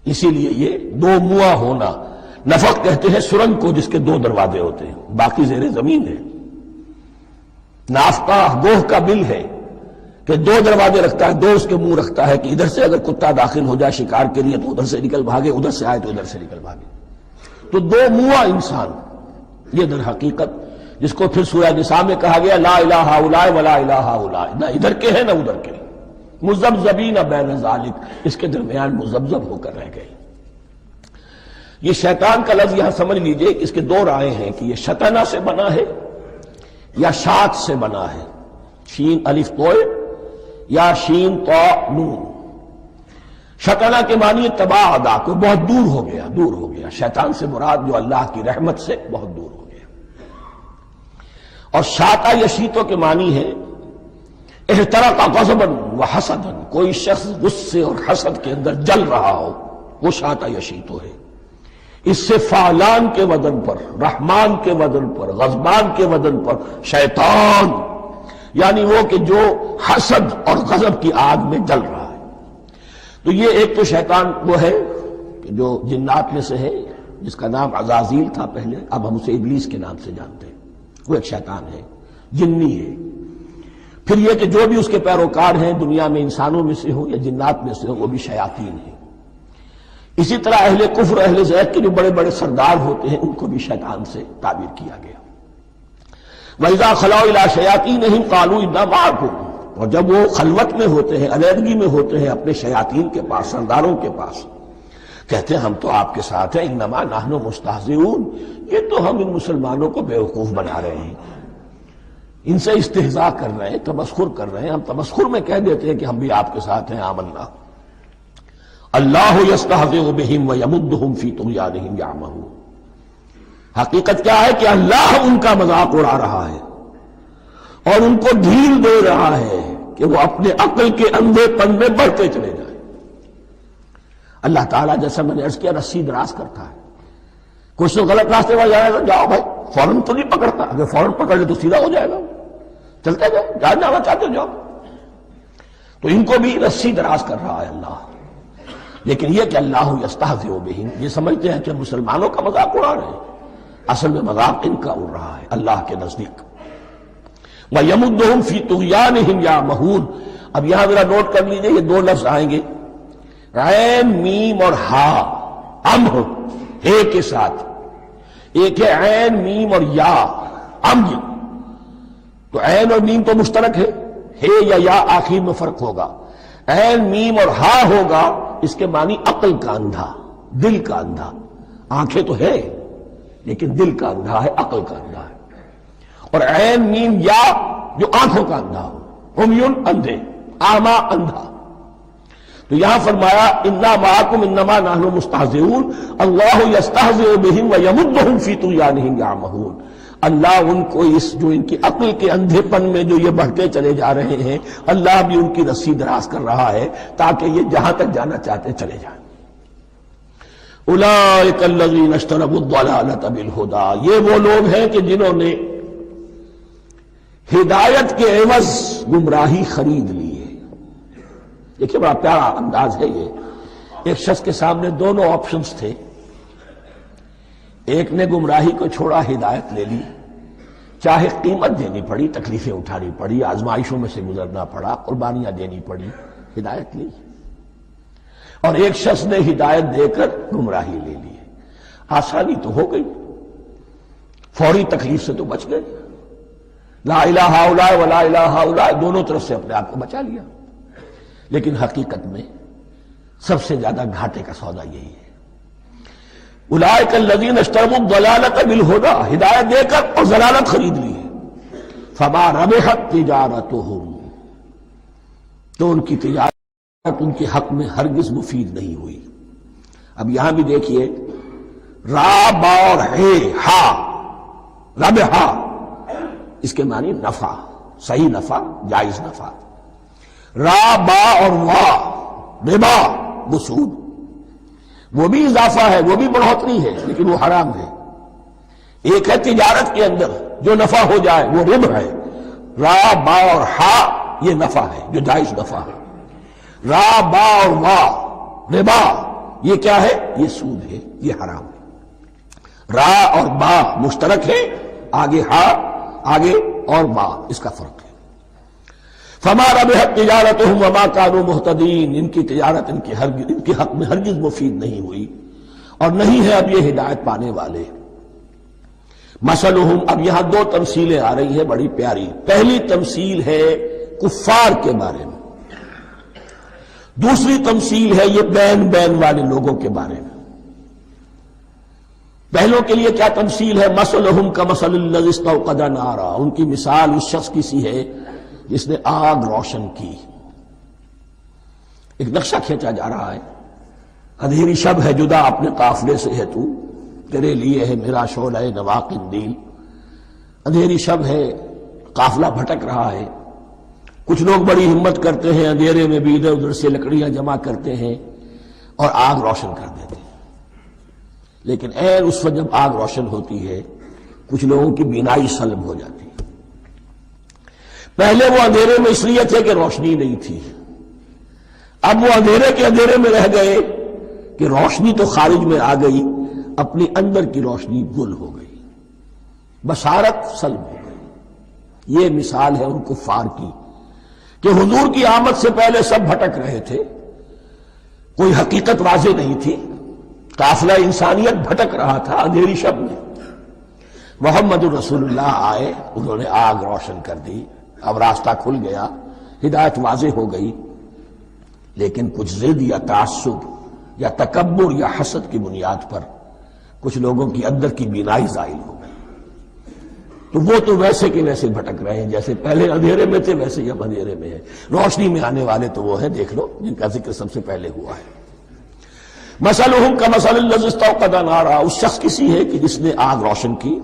اسی لیے یہ دو منہ ہونا، نفق کہتے ہیں سرنگ کو جس کے دو دروازے ہوتے ہیں، باقی زیر زمین ہے۔ نافقہ گوہ کا بل ہے کہ دو دروازے رکھتا ہے، دو اس کے منہ رکھتا ہے کہ ادھر سے اگر کتا داخل ہو جائے شکار کے لیے تو ادھر سے نکل بھاگے، ادھر سے آئے تو ادھر سے نکل بھاگے۔ تو دو منہ انسان، یہ در حقیقت جس کو پھر سورہ نساء میں کہا گیا لا الہ الا ولا الہ الا، نہ ادھر کے ہیں نہ ادھر کے، مذبذبین بین ذالک، اس کے درمیان مذبذب ہو کر رہ گئے۔ یہ شیطان کا لفظ یہاں سمجھ لیجئے، اس کے دو رائے ہیں کہ یہ شطنہ سے بنا ہے یا شات سے بنا ہے، شین الف توئے یا شین تو نون۔ شطنہ کے معنی تباعدا، کو بہت دور ہو گیا، دور ہو گیا۔ شیطان سے مراد جو اللہ کی رحمت سے بہت دور ہو گیا۔ اور شاتا یشیتو کے معنی ہے احترق غضبا وحسدا، کوئی شخص غصے اور حسد کے اندر جل رہا ہو، وہ شاتا یشیتو ہے۔ اس سے فعلان کے وزن پر، رحمان کے وزن پر، غضبان کے وزن پر شیطان، یعنی وہ کہ جو حسد اور غضب کی آگ میں جل رہا ہے۔ تو یہ ایک تو شیطان وہ ہے کہ جو جنات میں سے ہے، جس کا نام عزازیل تھا پہلے، اب ہم اسے ابلیس کے نام سے جانتے ہیں، وہ ایک شیطان ہے، جنی ہے۔ پھر یہ کہ جو بھی اس کے پیروکار ہیں دنیا میں، انسانوں میں سے ہو یا جنات میں سے ہو، وہ بھی شیاطین ہیں۔ اسی طرح اہل کفر، اہل زیغ کے جو بڑے بڑے سردار ہوتے ہیں، ان کو بھی شیطان سے تعبیر کیا گیا۔ وَإِذَا خَلَوْا إِلَىٰ شَيَاطِينِهِمْ قَالُوا إِنَّا مَعَكُمْ، اور جب وہ خلوت میں ہوتے ہیں، علیحدگی میں ہوتے ہیں اپنے شیاطین کے پاس، سرداروں کے پاس، کہتے ہیں ہم تو آپ کے ساتھ ہیں، انما نحن مستہزئون، یہ تو ہم ان مسلمانوں کو بیوقوف بنا رہے ہیں، ان سے استہزاء کر رہے ہیں، تمسخر کر رہے ہیں۔ ہم تمسخر میں کہہ دیتے ہیں کہ ہم بھی آپ کے ساتھ ہیں، آمنا۔ اللہ یستہزئ بہم ویمدہم فی طغیانہم یعمہون، حقیقت کیا ہے کہ اللہ ان کا مذاق اڑا رہا ہے اور ان کو ڈھیل دے رہا ہے کہ وہ اپنے عقل کے اندھے پن میں بڑھتے چلے جائیں۔ اللہ تعالیٰ جیسا میں نے عرض کیا رسی دراز کرتا ہے، کچھ تو غلط راستے پر جائے گا، جاؤ بھائی، فوراً تو نہیں پکڑتا، اگر فوراً پکڑ لے تو سیدھا ہو جائے گا، چلتے جاؤ، جہاں جانا چاہتے ہو جاؤ۔ تو ان کو بھی رسی دراز کر رہا ہے اللہ، لیکن یہ کہ اللہ یستہزئ بہم، یہ سمجھتے ہیں کہ مسلمانوں کا مذاق اڑا رہے ہیں، اصل میں مذاق ان کا اڑ رہا ہے اللہ کے نزدیک۔ وَيَمُدُّهُمْ فِي طُغْيَانِهِمْ يَعْمَهُونَ، اب یہاں ذرا نوٹ کر لیجئے، یہ دو لفظ آئیں گے، عین میم اور ہا، امر ہے کے ساتھ، ایک ہے عین میم اور یا، امر، تو عین اور میم تو مشترک ہے یا آخر میں فرق ہوگا۔ عین میم اور ہا ہوگا، اس کے معنی عقل کا اندھا، دل کا اندھا، آنکھیں تو ہے لیکن دل کا اندھا ہے، عقل کا اندھا ہے۔ اور عین میم یا جو آنکھوں کا اندھا ہو، عمیٌ اندھے، اعمیٰ اندھا۔ تو یہاں فرمایا انا معکم انما نحن مستہزئون، اللہ یستہزئ بہم ویمدہم فی طغیانہم یعمہون، اللہ ان کو اس جو ان کی عقل کے اندھے پن میں جو یہ بڑھتے چلے جا رہے ہیں، اللہ بھی ان کی رسی دراز کر رہا ہے تاکہ یہ جہاں تک جانا چاہتے چلے جائیں۔ اولئک الذین اشتروا الضلالۃ بالہدی، یہ وہ لوگ ہیں کہ جنہوں نے ہدایت کے عوض گمراہی خرید لی ہے۔ دیکھیے بڑا پیارا انداز ہے یہ، ایک شخص کے سامنے دونوں آپشنز تھے، ایک نے گمراہی کو چھوڑا، ہدایت لے لی، چاہے قیمت دینی پڑی، تکلیفیں اٹھانی پڑی، آزمائشوں میں سے گزرنا پڑا، قربانیاں دینی پڑی، ہدایت لی۔ اور ایک شخص نے ہدایت دے کر گمراہی لے لی، آسانی تو ہو گئی، فوری تکلیف سے تو بچ گئے، لا الہ الا ولا الہ الا، دونوں طرف سے اپنے آپ کو بچا لیا. لیکن حقیقت میں سب سے زیادہ گھاٹے کا سودا یہی ہے. اولئک الذین اشتروا الضلالۃ بالہدی، ہدایت دے کر اور ضلالت خرید لی ہے. فما ربحت تجارتہم، تو ان کی تجارت ان کے حق میں ہرگز مفید نہیں ہوئی. اب یہاں بھی دیکھیے را با اور ہے ہا، ربحا اس کے معنی نفع، صحیح نفع، جائز نفع. را با اور وا ربا وہ سود، وہ بھی اضافہ ہے، وہ بھی بڑھوتری ہے، لیکن وہ حرام ہے. ایک ہے تجارت کے اندر جو نفع ہو جائے وہ ربح ہے. را با اور ہا یہ نفع ہے جو جائز نفع ہے. را با اور وا ربا یہ کیا ہے؟ یہ سود ہے، یہ حرام ہے. را اور با مشترک ہے، آگے ہا آگے اور با اس کا فرق ہے. فما ربحت تجارتہم وما کانوا مہتدین، ان کی تجارت ان کے حق میں ہرگز مفید نہیں ہوئی اور نہیں ہے اب یہ ہدایت پانے والے. مثلہم، اب یہاں دو تمثیلیں آ رہی ہیں بڑی پیاری. پہلی تمثیل ہے کفار کے بارے میں، دوسری تمثیل ہے یہ بین والے لوگوں کے بارے میں. پہلوں کے لیے کیا تمثیل ہے؟ مثلہم کمثل الذی استوقد نارا، ان کی مثال اس شخص کی سی ہے جس نے آگ روشن کی. ایک نقشہ کھینچا جا رہا ہے. اندھیری شب ہے جدا اپنے قافلے سے ہے تو، تیرے لیے ہے میرا شعلہ نوا قندیل. اندھیری شب ہے، قافلہ بھٹک رہا ہے. کچھ لوگ بڑی ہمت کرتے ہیں، اندھیرے میں بھی ادھر ادھر سے لکڑیاں جمع کرتے ہیں اور آگ روشن کر دیتے ہیں. لیکن اس وقت جب آگ روشن ہوتی ہے کچھ لوگوں کی بینائی سلب ہو جاتی ہے. پہلے وہ اندھیرے میں اس لیے تھے کہ روشنی نہیں تھی، اب وہ اندھیرے کے اندھیرے میں رہ گئے کہ روشنی تو خارج میں آ گئی، اپنی اندر کی روشنی گل ہو گئی، بصارت سلب ہو گئی. یہ مثال ہے ان کفار کی کہ حضور کی آمد سے پہلے سب بھٹک رہے تھے، کوئی حقیقت واضح نہیں تھی، قافلہ انسانیت بھٹک رہا تھا اندھیری شب میں. محمد رسول اللہ آئے، انہوں نے آگ روشن کر دی، اب راستہ کھل گیا، ہدایت واضح ہو گئی. لیکن کچھ ضد یا تعصب یا تکبر یا حسد کی بنیاد پر کچھ لوگوں کی اندر کی بینائی زائل ہو گئی. تو وہ تو ویسے کے ویسے بھٹک رہے ہیں، جیسے پہلے اندھیرے میں تھے ویسے ہی اب اندھیرے میں ہے. روشنی میں آنے والے تو وہ ہیں، دیکھ لو جن کا ذکر سب سے پہلے ہوا ہے. مثلہم کمثل الذی استوقد نارا، اس شخص کی سی ہے کہ جس نے آگ روشن کی.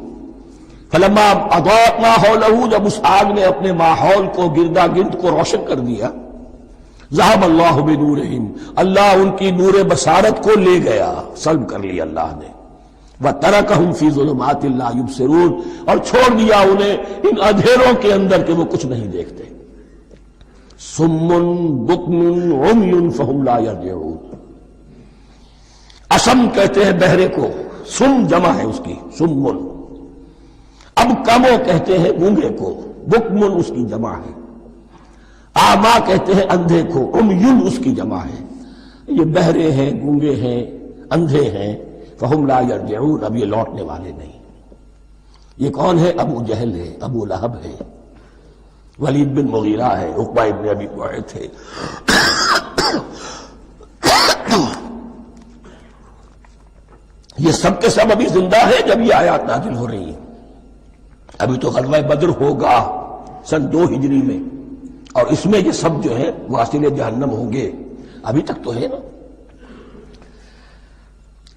فلما اضاءت ما حولہ، جب اس آگ نے اپنے ماحول کو گردا گرد کو روشن کر دیا. ذہب اللہ بنورہم، اللہ ان کی نور بصارت کو لے گیا، سلب کر لیا اللہ نے. وترکہم فی ظلمات لا یبصرون، اور چھوڑ دیا انہیں ان اندھیروں کے اندر کہ وہ کچھ نہیں دیکھتے. صم بکم عمی فہم لا یرجعون، اسم کہتے ہیں بہرے کو، سم جمع ہے اس کی، سمن. اب کمو کہتے ہیں گونگے کو، بکمن اس کی جمع ہے. آما کہتے ہیں اندھے کو، عمیون اس کی جمع ہے. یہ بہرے ہیں، گونگے ہیں، اندھے ہیں. فہم لا یرجعون، اب یہ لوٹنے والے نہیں. یہ کون ہے؟ ابو جہل ہے، ابو لہب ہے، ولید بن مغیرہ ہے، عقبہ ابن ابی معیط ہے. یہ سب کے سب ابھی زندہ ہے جب یہ آیات نازل ہو رہی ہیں. ابھی تو غزوہ بدر ہوگا سن 2 ہجری میں، اور اس میں یہ سب جو ہے واصل جہنم ہوں گے. ابھی تک تو ہے نا.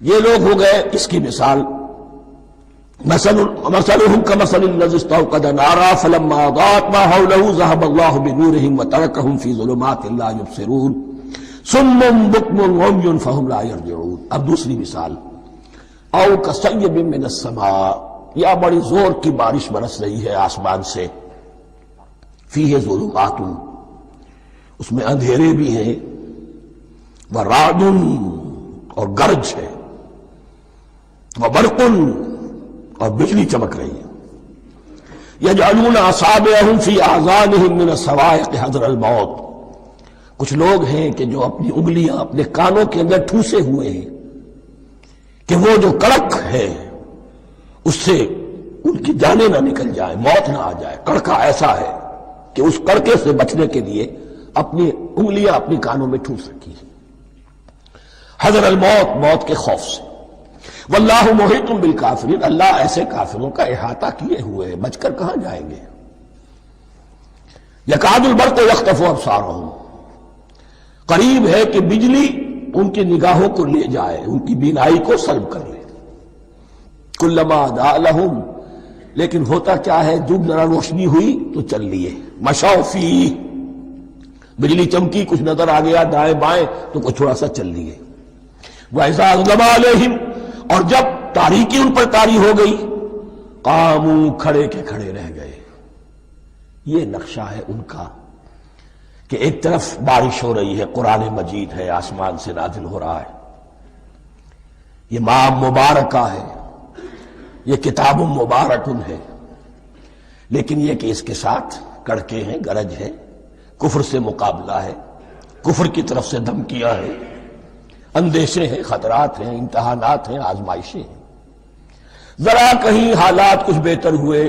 یہ لوگ ہو گئے اس کی مثال. مثلہم کمثل الذی استوقد نارا فلما اضاءت ما حولہ ذہب اللہ بنورہم وترکہم فی ظلمات لا یبصرون صم بکم عمی فہم لا یرجعون. اب دوسری مثال، او کصیب من السماء، یا بڑی زور کی بارش برس رہی ہے آسمان سے. فیہ ظلمات، اس میں اندھیرے بھی ہیں، ورعد، اور گرج ہے، وبرق، اور بجلی چمک رہی ہے. یجعلون اصابعہم فی اذانہم من الصواعق حذر الموت، کچھ لوگ ہیں کہ جو اپنی انگلیاں اپنے کانوں کے اندر ٹھوسے ہوئے ہیں کہ وہ جو کڑک ہے اس سے ان کی جانیں نہ نکل جائیں، موت نہ آ جائے۔ کڑکا ایسا ہے کہ اس کڑکے سے بچنے کے لیے اپنی انگلیاں اپنی کانوں میں ٹھونس رکھی ہیں، حذر الموت، موت کے خوف سے۔ واللہ محیط بالکافرین، اللہ ایسے کافروں کا احاطہ کیے ہوئے، بچ کر کہاں جائیں گے۔ یکاد البرق یخطف ابصارہم، قریب ہے کہ بجلی ان کی نگاہوں کو لے جائے، ان کی بینائی کو سلب کر لے۔ کلما اضاء لہم، لیکن ہوتا کیا ہے، جب ذرا روشنی ہوئی تو چل لیے۔ مشوا فیہ، بجلی چمکی، کچھ نظر آ گیا دائیں بائیں تو کچھ تھوڑا سا چل لیے۔ وَإِذَا أَظْلَمَ عَلَيْهِمْ، اور جب تاریکی ان پر طاری ہو گئی، قاموا، کھڑے کے کھڑے رہ گئے۔ یہ نقشہ ہے ان کا کہ ایک طرف بارش ہو رہی ہے، قرآن مجید ہے، آسمان سے نازل ہو رہا ہے، یہ ماہ مبارکہ ہے، یہ کتاب مبارکن ہے، لیکن یہ کہ اس کے ساتھ کڑکے ہیں، گرج ہے، کفر سے مقابلہ ہے، کفر کی طرف سے دھمکیاں ہیں، اندیشے ہیں، خطرات ہیں، امتحانات ہیں، آزمائشیں ہیں۔ ذرا کہیں حالات کچھ بہتر ہوئے،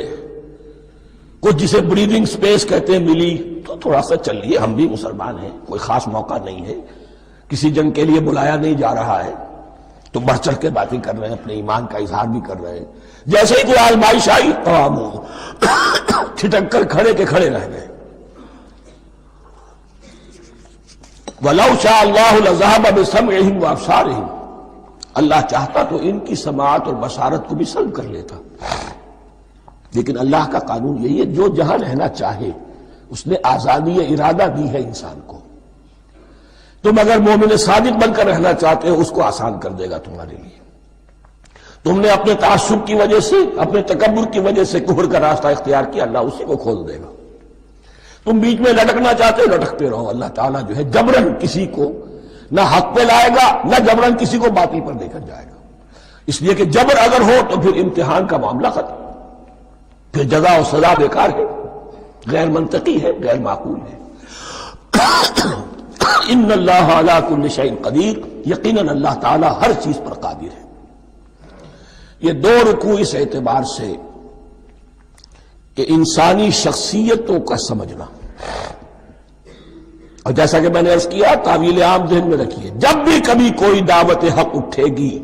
کچھ جسے بریدنگ سپیس کہتے ہیں ملی، تو تھوڑا سا چل لیے، ہم بھی مسلمان ہیں، کوئی خاص موقع نہیں ہے، کسی جنگ کے لیے بلایا نہیں جا رہا ہے، تو بڑھ چڑھ کے باتیں کر رہے ہیں، اپنے ایمان کا اظہار بھی کر رہے ہیں۔ جیسے ہی کوئی آزمائش آئی تو چھٹک کر کھڑے کے کھڑے رہ گئے۔ وَلَوْ شَاءَ اللَّهُ لَذَهَبَ بِسَمْعِهِمْ وَأَبْصَارِهِمْ، اللہ چاہتا تو ان کی سماعت اور بصارت کو بھی سلب کر لیتا، لیکن اللہ کا قانون یہی ہے، جو جہاں رہنا چاہے اس نے آزادی ارادہ دی ہے انسان کو۔ تم اگر مومن صادق بن کر رہنا چاہتے ہو، اس کو آسان کر دے گا تمہارے لیے۔ تم نے اپنے تعصب کی وجہ سے، اپنے تکبر کی وجہ سے کفر کا راستہ اختیار کیا، اللہ اسی کو کھول دے گا۔ تم بیچ میں لٹکنا چاہتے ہو، لٹکتے رہو، اللہ تعالیٰ جو ہے جبرن کسی کو نہ حق پہ لائے گا، نہ جبرن کسی کو باطل پر لے کر جائے گا، اس لیے کہ جبر اگر ہو تو پھر امتحان کا معاملہ ختم، پھر جزا و سزا بیکار ہے، غیر منطقی ہے، غیر معقول ہے۔ ان اللہ علی کل شیء قدیر، یقیناً اللہ تعالیٰ ہر چیز پر قادر ہے۔ یہ دو رکوع اس اعتبار سے کہ انسانی شخصیتوں کا سمجھنا، اور جیسا کہ میں نے عرض کیا، تعویل عام ذہن میں رکھیے، جب بھی کبھی کوئی دعوت حق اٹھے گی،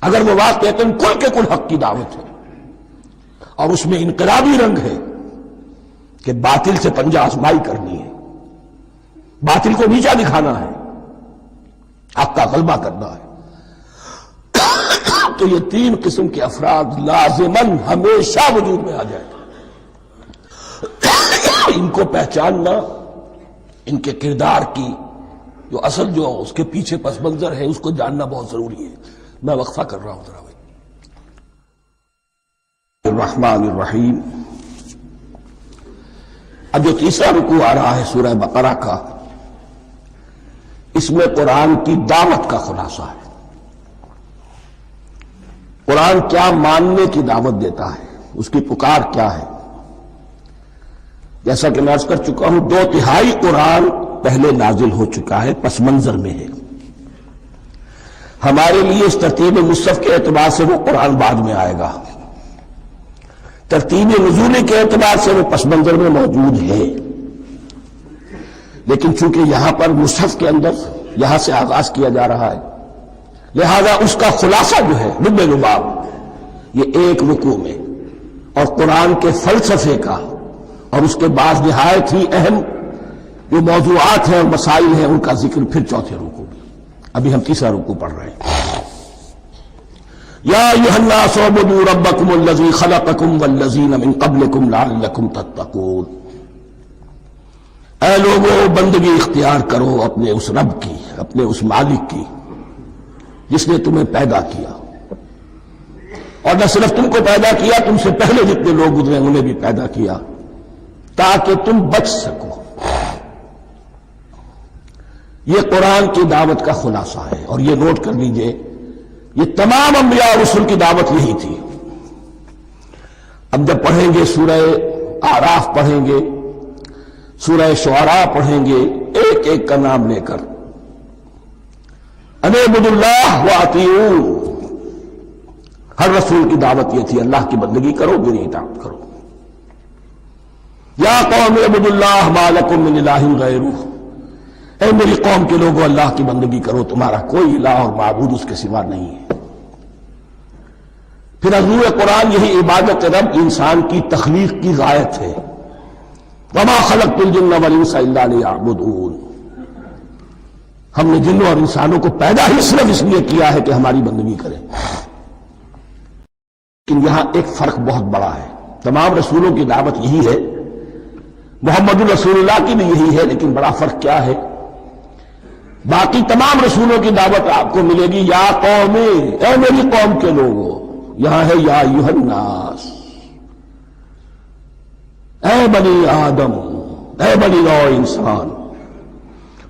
اگر وہ واقعتاً کل کے کل حق کی دعوت ہے اور اس میں انقلابی رنگ ہے کہ باطل سے پنجہ آزمائی کرنی ہے، باطل کو نیچا دکھانا ہے، حق کا غلبہ کرنا ہے، تو یہ تین قسم کے افراد لازماً ہمیشہ وجود میں آ جائیں۔ ان کو پہچاننا، ان کے کردار کی جو اصل جو اس کے پیچھے پس منظر ہے، اس کو جاننا بہت ضروری ہے۔ میں وقفہ کر رہا ہوں ذرا بھائی۔ الرحمن الرحیم، اب جو تیسرا رکوع آ رہا ہے سورہ بقرہ کا، اس میں قرآن کی دعوت کا خلاصہ ہے۔ قرآن کیا ماننے کی دعوت دیتا ہے، اس کی پکار کیا ہے۔ جیسا کہ میں عرض کر چکا ہوں، 2/3 قرآن پہلے نازل ہو چکا ہے، پس منظر میں ہے۔ ہمارے لیے اس ترتیب مصحف کے اعتبار سے وہ قرآن بعد میں آئے گا، ترتیب نزول کے اعتبار سے وہ پس منظر میں موجود ہے، لیکن چونکہ یہاں پر مصحف کے اندر یہاں سے آغاز کیا جا رہا ہے، لہذا اس کا خلاصہ جو ہے لب لباب یہ ایک رکوع میں، اور قرآن کے فلسفے کا اور اس کے بعد نہایت ہی اہم جو موضوعات ہیں اور مسائل ہیں ان کا ذکر پھر چوتھے رکوع میں۔ ابھی ہم تیسرا رکوع پڑھ رہے ہیں۔ یا ایھا الناس اعبدوا ربکم الذی خلقکم والذین من قبلکم لعلکم تتقون، اے لوگو بندگی اختیار کرو اپنے اس رب کی، اپنے اس مالک کی جس نے تمہیں پیدا کیا، اور نہ صرف تم کو پیدا کیا، تم سے پہلے جتنے لوگ گزرے انہیں بھی پیدا کیا تاکہ تم بچ سکو۔ یہ قرآن کی دعوت کا خلاصہ ہے، اور یہ نوٹ کر لیجئے، یہ تمام انبیاء اور رسل کی دعوت یہی تھی۔ اب جب پڑھیں گے سورہ اعراف پڑھیں گے، سورہ شعراء پڑھیں گے، ایک ایک کا نام لے کر، ان اعبدوا اللہ واطیعوہ، ہر رسول کی دعوت یہ تھی اللہ کی بندگی کرو، میری اطاعت کرو۔ یا قوم اعبدوا اللہ ما لکم من الہ غیرہ، اے میری قوم کے لوگوں اللہ کی بندگی کرو، تمہارا کوئی الہ اور معبود اس کے سوا نہیں ہے۔ پھر حضور قرآن یہی عبادت رب انسان کی تخلیق کی غایت ہے، وما خلقت الجن والانس الا لیعبدون، ہم نے جنوں اور انسانوں کو پیدا ہی صرف اس لیے کیا ہے کہ ہماری بندگی کریں۔ لیکن یہاں ایک فرق بہت بڑا ہے، تمام رسولوں کی دعوت یہی ہے، محمد الرسول اللہ کی بھی یہی ہے، لیکن بڑا فرق کیا ہے؟ باقی تمام رسولوں کی دعوت آپ کو ملے گی یا قوم، اے میری قوم کے لوگوں، یہاں ہے یا ایھا الناس، اے بنی آدم، اے بنی نوع انسان۔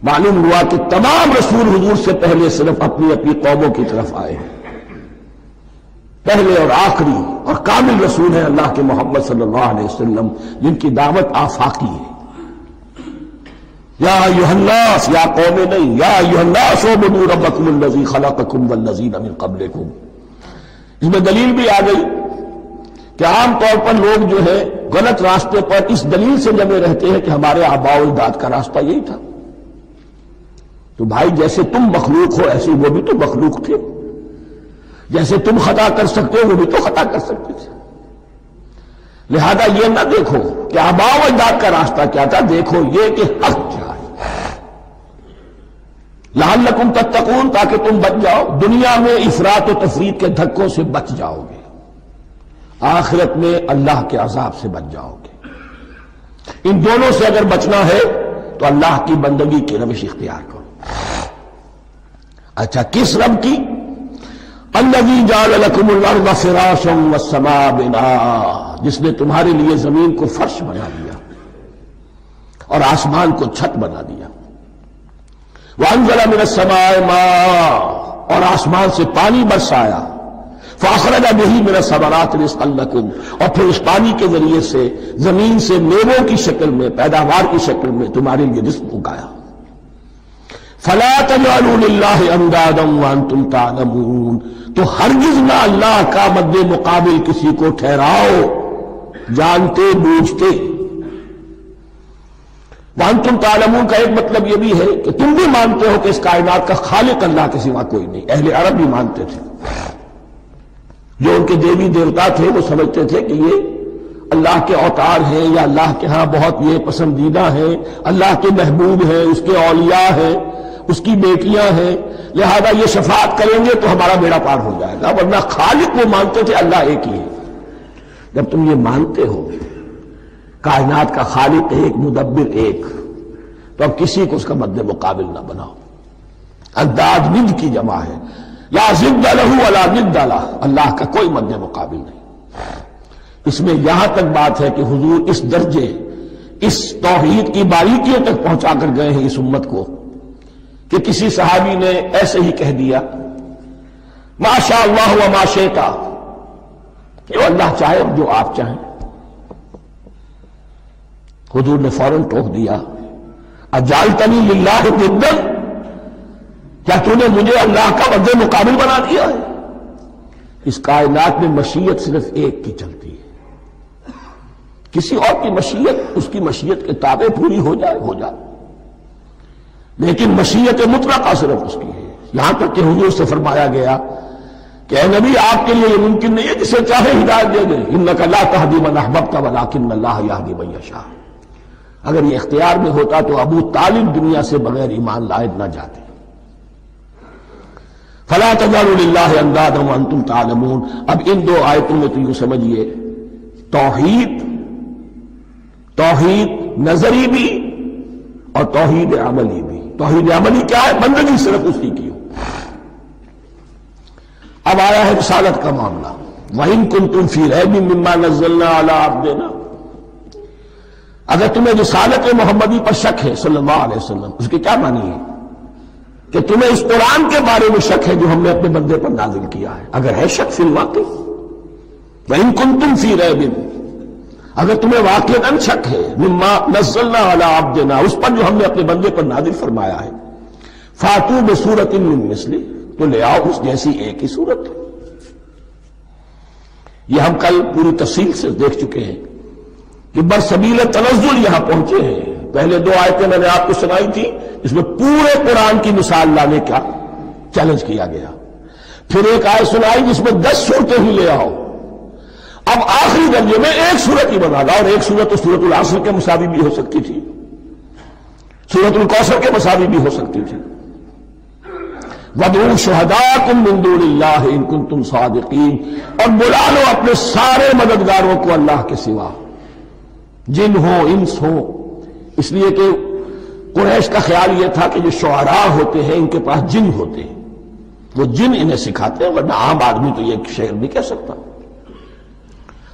معلوم ہوا کہ تمام رسول حضور سے پہلے صرف اپنی اپنی قوموں کی طرف آئے ہیں، پہلے اور آخری اور کامل رسول ہیں اللہ کے محمد صلی اللہ علیہ وسلم، جن کی دعوت آفاقی ہے۔ یا ایھا الناس، یا قوم نہیں، یا ایھا الناس اعبدوا ربکم الذی خلقکم والذین من قبلکم۔ اس میں دلیل بھی آ گئی کہ عام طور پر لوگ جو ہے غلط راستے پر اس دلیل سے جمے رہتے ہیں کہ ہمارے آباء و اجداد کا راستہ یہی تھا۔ تو بھائی جیسے تم مخلوق ہو ایسے وہ بھی تو مخلوق تھے، جیسے تم خطا کر سکتے ہو وہ بھی تو خطا کر سکتے تھے۔ لہذا یہ نہ دیکھو کہ آباء و اجداد کا راستہ کیا تھا، دیکھو یہ کہ حق کیا ہے، لعلکم تتقون، تاکہ تم بچ جاؤ، دنیا میں افراط و تفریط کے دھکوں سے بچ جاؤ گے، آخرت میں اللہ کے عذاب سے بچ جاؤ گے۔ ان دونوں سے اگر بچنا ہے تو اللہ کی بندگی کی روش اختیار کرو۔ اچھا، کس رب کی؟ الذی جعل لکم الارض فراشا والسماء بناء، جس نے تمہارے لیے زمین کو فرش بنا دیا اور آسمان کو چھت بنا دیا۔ وانزل من السماء ماء، اور آسمان سے پانی برسایا۔ فاخرج به من الثمرات رزقا لکم، اور پھر اس پانی کے ذریعے سے زمین سے میووں کی شکل میں، پیداوار کی شکل میں تمہارے لیے رزق اگایا۔ فلا تجعلوا للہ اندادا وانتم تعلمون، تو ہرگز نہ اللہ کا مد مقابل کسی کو ٹھہراؤ جانتے بوجھتے۔ وانتم تعلمون کا ایک مطلب یہ بھی ہے کہ تم بھی مانتے ہو کہ اس کائنات کا خالق اللہ کے سوا کوئی نہیں۔ اہل عرب بھی مانتے تھے، جو ان کے دیوی دیوتا تھے وہ سمجھتے تھے کہ یہ اللہ کے اوتار ہیں یا اللہ کے ہاں بہت یہ پسندیدہ ہیں، اللہ کے محبوب ہیں، اس کے اولیاء ہیں، اس کی بیٹیاں ہیں، لہذا یہ شفاعت کریں گے تو ہمارا بیڑا پار ہو جائے گا، ورنہ خالق وہ مانتے تھے اللہ ایک ہی ہے۔ جب تم یہ مانتے ہو کائنات کا خالق ایک، مدبر ایک، تو اب کسی کو اس کا مد مقابل نہ بناؤ۔ انداز ند کی جمع ہے، لا ضد لہ ولا ند لہ، اللہ کا کوئی مد مقابل نہیں۔ اس میں یہاں تک بات ہے کہ حضور اس درجے، اس توحید کی باریکیوں تک پہنچا کر گئے ہیں اس امت کو کہ کسی صحابی نے ایسے ہی کہہ دیا ما شاء اللہ و ما شئت، کہ اللہ چاہے جو آپ چاہیں۔ حضور نے فوراً ٹوک دیا اجعلتنی للہ ندا، کیا تو نے مجھے اللہ کا مد مقابل بنا دیا ہے؟ اس کائنات میں مشیت صرف ایک کی چلتی ہے، کسی اور کی مشیت اس کی مشیت کے تابع پوری ہو جائے ہو جائے، لیکن مشیت مطلقہ صرف اس کی ہے۔ یہاں تک کہ حضور سے فرمایا گیا کہ اے نبی آپ کے لیے یہ ممکن نہیں ہے جسے چاہے ہدایت دے دے، انک لا تہدی من احببت ولکن اللہ یہدی من یشاء۔ اگر یہ اختیار میں ہوتا تو ابو طالب دنیا سے بغیر ایمان لائے نہ جاتے۔ فلا تجعلوا للہ اندادا وانتم تعلمون۔ اب ان دو آیتوں میں تو یوں سمجھیے توحید نظری بھی اور توحید عملی بھی۔ توحید عملی کیا ہے؟ بندگی صرف اسی کی ہو۔ اب آیا ہے رسالت کا معاملہ، وَإِن كُنتُمْ فِي رَيْبٍ مِّمَّا نَزَّلْنَا عَلَىٰ عَبْدِنَا، اگر تمہیں رسالت محمدی پر شک ہے صلی اللہ علیہ وسلم، اس کے کیا معنی ہے؟ کہ تمہیں اس قرآن کے بارے میں شک ہے جو ہم نے اپنے بندے پر نازل کیا ہے۔ اگر ہے شک فی الواقع، وَإِن كُنتُمْ فِي رَيْبٍ، اگر تمہیں واقعاً شک ہے مما نزلنا علی عبدنا، اس پر جو ہم نے اپنے بندے پر نازل فرمایا ہے، فاتوا بسورۃ من مثلہ، تو لے آؤ اس جیسی ایک ہی صورت۔ یہ ہم کل پوری تفصیل سے دیکھ چکے ہیں کہ برسبیل تنزل یہاں پہنچے ہیں. پہلے 2 آیتیں میں نے آپ کو سنائی تھی، اس میں پورے قرآن کی مثال لانے کا چیلنج کیا گیا. پھر ایک آیت سنائی جس میں 10 صورتیں ہی لے آؤ. اب آخری درجے میں ایک صورت ہی بنا لا، اور ایک صورت تو سورۃ العصر کے مساوی بھی ہو سکتی تھی، سورۃ الکوثر کے مساوی بھی ہو سکتی تھی. وَادْعُوا شُهَدَاءَكُم مِّن دُونِ اللَّهِ إِن كُنتُمْ صَادِقِينَ، اور بلا لو اپنے سارے مددگاروں کو اللہ کے سوا، جن ہو انس ہو. اس لیے کہ قریش کا خیال یہ تھا کہ جو شعراء ہوتے ہیں ان کے پاس جن ہوتے ہیں، وہ جن انہیں سکھاتے ہیں، ورنہ عام آدمی تو یہ شعر نہیں کہہ سکتا.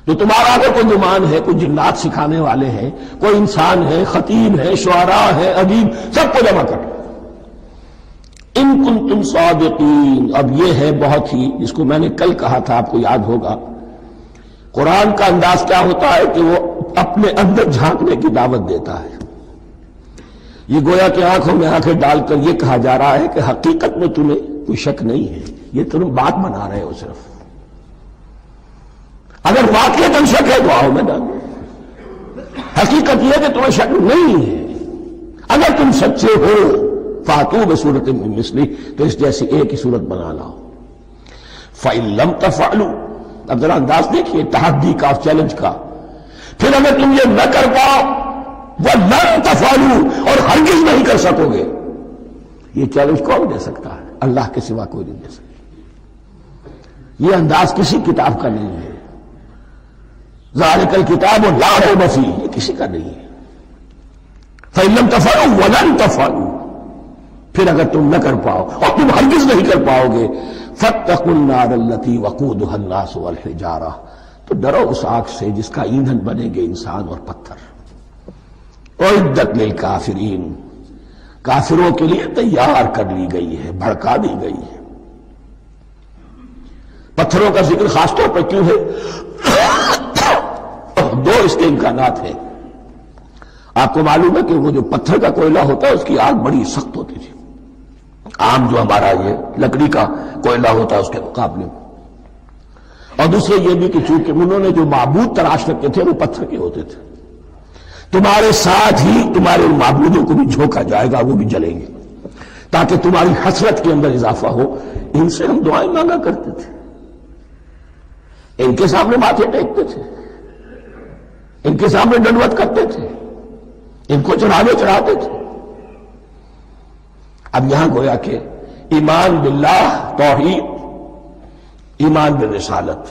تو تمہارا اگر کوئی نعمان ہے، کوئی جنات سکھانے والے ہیں، کوئی انسان ہے، خطیب ہے، شعراء ہے، ادیب، سب کو جمع کر. ان کنتم صادقین. اب یہ ہے بہت ہی، جس کو میں نے کل کہا تھا، آپ کو یاد ہوگا، قرآن کا انداز کیا ہوتا ہے کہ وہ اپنے اندر جھانکنے کی دعوت دیتا ہے. یہ گویا کہ آنکھوں میں آنکھیں ڈال کر یہ کہا جا رہا ہے کہ حقیقت میں تمہیں کوئی شک نہیں ہے، یہ تم بات بنا رہے ہو صرف. اگر واقعتاً شک ہے تو آؤ میدان. حقیقت یہ کہ تمہیں شک نہیں ہے. اگر تم سچے ہو فاتوا بسورۃ من مثلہ، تو اس جیسی ایک ہی صورت بنا لاؤ. فإن لم تفعلوا، اب ذرا انداز دیکھیے تحدی کا، چیلنج کا. پھر اگر تم یہ نہ کر پاؤ، وَلَن تَفْعَلُوا، اور ہرگز نہیں کر سکو گے. یہ چیلنج کون دے سکتا ہے؟ اللہ کے سوا کوئی نہیں دے سکتا. یہ انداز کسی کتاب کا نہیں ہے. ذَلِكَ الْكِتَابُ لَا رَيْبَ فِيهِ، یہ کسی کا نہیں ہے. فَإِن لَمْ تَفْعَلُوا وَلَن تَفْعَلُوا، پھر اگر تم نہ کر پاؤ اور تم ہرگز نہیں کر پاؤ گے، فَاتَّقُوا النَّارَ الَّتِي وَقُودُهَا النَّاسُ وَالْحِجَارَةُ، تو ڈرو اس آگ سے جس کا ایندھن بنے گے انسان اور پتھر. اعدت للکافرین، کافروں کے لیے تیار کر لی گئی ہے، بھڑکا دی گئی ہے. پتھروں کا ذکر خاص طور پر کیوں ہے؟ 2 اس کے امکانات ہیں. آپ کو معلوم ہے کہ وہ جو پتھر کا کوئلہ ہوتا ہے اس کی آگ بڑی سخت ہوتی تھی، عام جو ہمارا یہ لکڑی کا کوئلہ ہوتا ہے اس کے مقابلے میں. اور دوسرے یہ بھی کہ چونکہ انہوں نے جو معبود تراش رکھتے تھے وہ پتھر کے ہوتے تھے، تمہارے ساتھ ہی تمہارے ان معبودوں کو بھی جھونکا جائے گا، وہ بھی جلیں گے، تاکہ تمہاری حسرت کے اندر اضافہ ہو. ان سے ہم دعائیں مانگا کرتے تھے، ان کے سامنے ماتھے ٹیکتے تھے، ان کے سامنے ڈنڈوت کرتے تھے، ان کو چڑھاتے تھے. اب یہاں گویا کہ ایمان باللہ، توحید، ایمان بالرسالت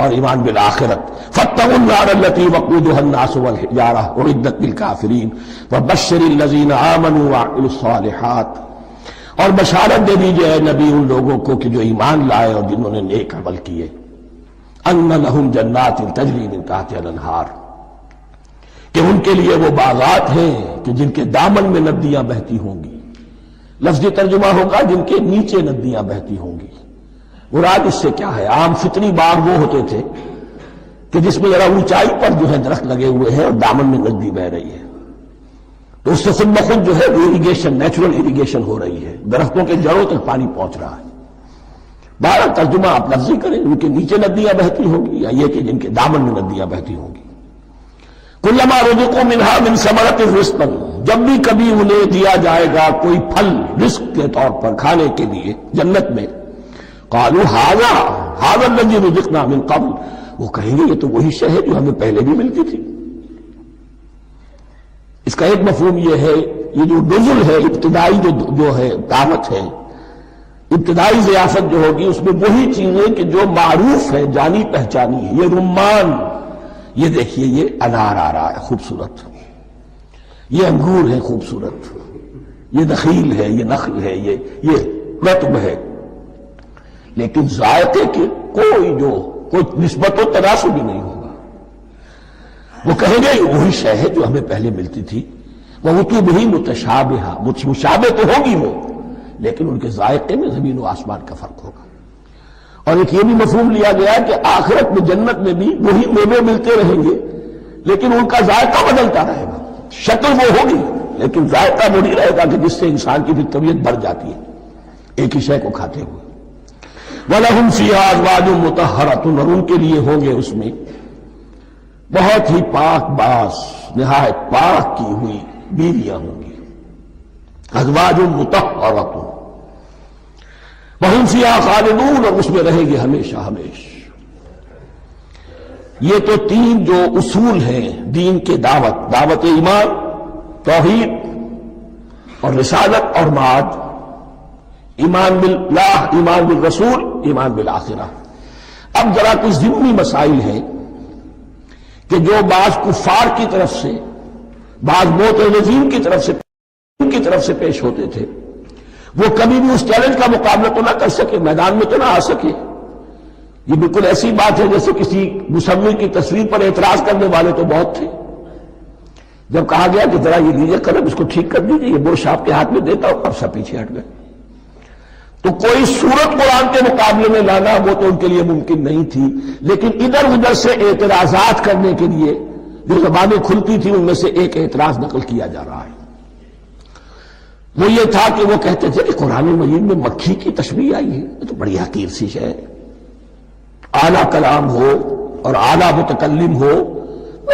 اور ایمان بالآخرت. فاتقوا النار التي وقودها الناس والحجارة اعدت للكافرين وبشر الذين آمنوا وعملوا الصالحات، اور بشارت دے دیجئے اے نبی ان لوگوں کو کہ جو ایمان لائے اور جنہوں نے نیک عمل کیے، ان لهم جنات تجری من تحتها الانہار، کہ ان کے لیے وہ باغات ہیں کہ جن کے دامن میں ندیاں بہتی ہوں گی. لفظی ترجمہ ہوگا جن کے نیچے ندیاں بہتی ہوں گی. مراد اس سے کیا ہے؟ عام فطری باغ وہ ہوتے تھے کہ جس میں ذرا اونچائی پر جو ہے درخت لگے ہوئے ہیں اور دامن میں ندی بہ رہی ہے، تو اس سے خود بخود جو ہے اریگیشن، نیچرل اریگیشن ہو رہی ہے، درختوں کے جڑوں تک پانی پہنچ رہا ہے. 12 ترجمہ آپ لفظی کریں، ان کے نیچے ندیاں بہتی ہوں گی، یا یہ کہ جن کے دامن میں ندیاں بہتی ہوں گی. کلما رزقوا منها من ثمرۃ رزقا، جب بھی کبھی انہیں دیا جائے گا کوئی پھل رزق کے طور پر کھانے کے لیے جنت میں، قالوا هذا الذي رزقنا من قبل، وہ کہیں گے یہ تو وہی شے ہے جو ہمیں پہلے بھی ملتی تھی. اس کا ایک مفہوم یہ ہے، یہ جو نزل ہے، ابتدائی جو ہے دعوت ہے، ابتدائی ضیافت جو ہوگی اس میں وہی چیزیں کہ جو معروف ہے، جانی پہچانی ہے. یہ رمان، یہ دیکھیے یہ انار آ رہا ہے خوبصورت، یہ انگور ہے خوبصورت، یہ نخیل ہے، یہ نخل ہے، یہ رطب ہے، لیکن ذائقے کی کوئی نسبت و تناسب بھی نہیں ہوگا. وہ کہیں گے یہ وہی شے ہے جو ہمیں پہلے ملتی تھی. وَأُتُوا بِهِ مُتَشَابِهًا، مشابہ تو ہوگی وہ، لیکن ان کے ذائقے میں زمین و آسمان کا فرق ہوگا. اور ایک یہ بھی مفہوم لیا گیا کہ آخرت میں جنت میں بھی وہی میوے ملتے رہیں گے، لیکن ان کا ذائقہ بدلتا رہے گا. شکل وہ ہوگی لیکن ذائقہ وہی رہے گا کہ جس سے انسان کی بھی طبیعت بڑھ جاتی ہے ایک ہی شے کو کھاتے ہوئے. وَلَهُمْ فِيهَا أَزْوَاجٌ مُطَهَّرَةٌ، اور ان کے لیے ہوں گے اس میں بہت ہی پاک باز، نہایت پاک کی ہوئی بیویاں ہوں گی. ازواج مطہرۃ وہم فیہا خالدون، اور اس میں رہیں گے ہمیشہ ہمیشہ. یہ تو تین جو اصول ہیں دین کے دعوت ایمان، توحید اور رسالت اور معاد، ایمان باللہ، ایمان بالرسول، ایمان بالآخرہ. اب ذرا کچھ ضمنی مسائل ہیں کہ جو بعض کفار کی طرف سے، بعض معتزلین کی طرف سے پیش ہوتے تھے، وہ کبھی بھی اس چیلنج کا مقابلہ تو نہ کر سکے، میدان میں تو نہ آ سکے. یہ بالکل ایسی بات ہے جیسے کسی مصور کی تصویر پر اعتراض کرنے والے تو بہت تھے. جب کہا گیا کہ ذرا یہ لیجیے قلم، اس کو ٹھیک کر دیجیے، یہ برش آپ کے ہاتھ میں دیتا ہوں، اب سب پیچھے ہٹ گئے. تو کوئی صورت قرآن کے مقابلے میں لانا وہ تو ان کے لیے ممکن نہیں تھی، لیکن ادھر ادھر سے اعتراضات کرنے کے لیے جو زبانیں کھلتی تھی ان میں سے ایک اعتراض نقل کیا جا رہا ہے. وہ یہ تھا کہ وہ کہتے تھے کہ قرآن مجید میں مکھی کی تشبیہ آئی ہے، یہ تو بڑی حقیر سی شے ہے. اعلیٰ کلام ہو اور اعلیٰ متکلم ہو،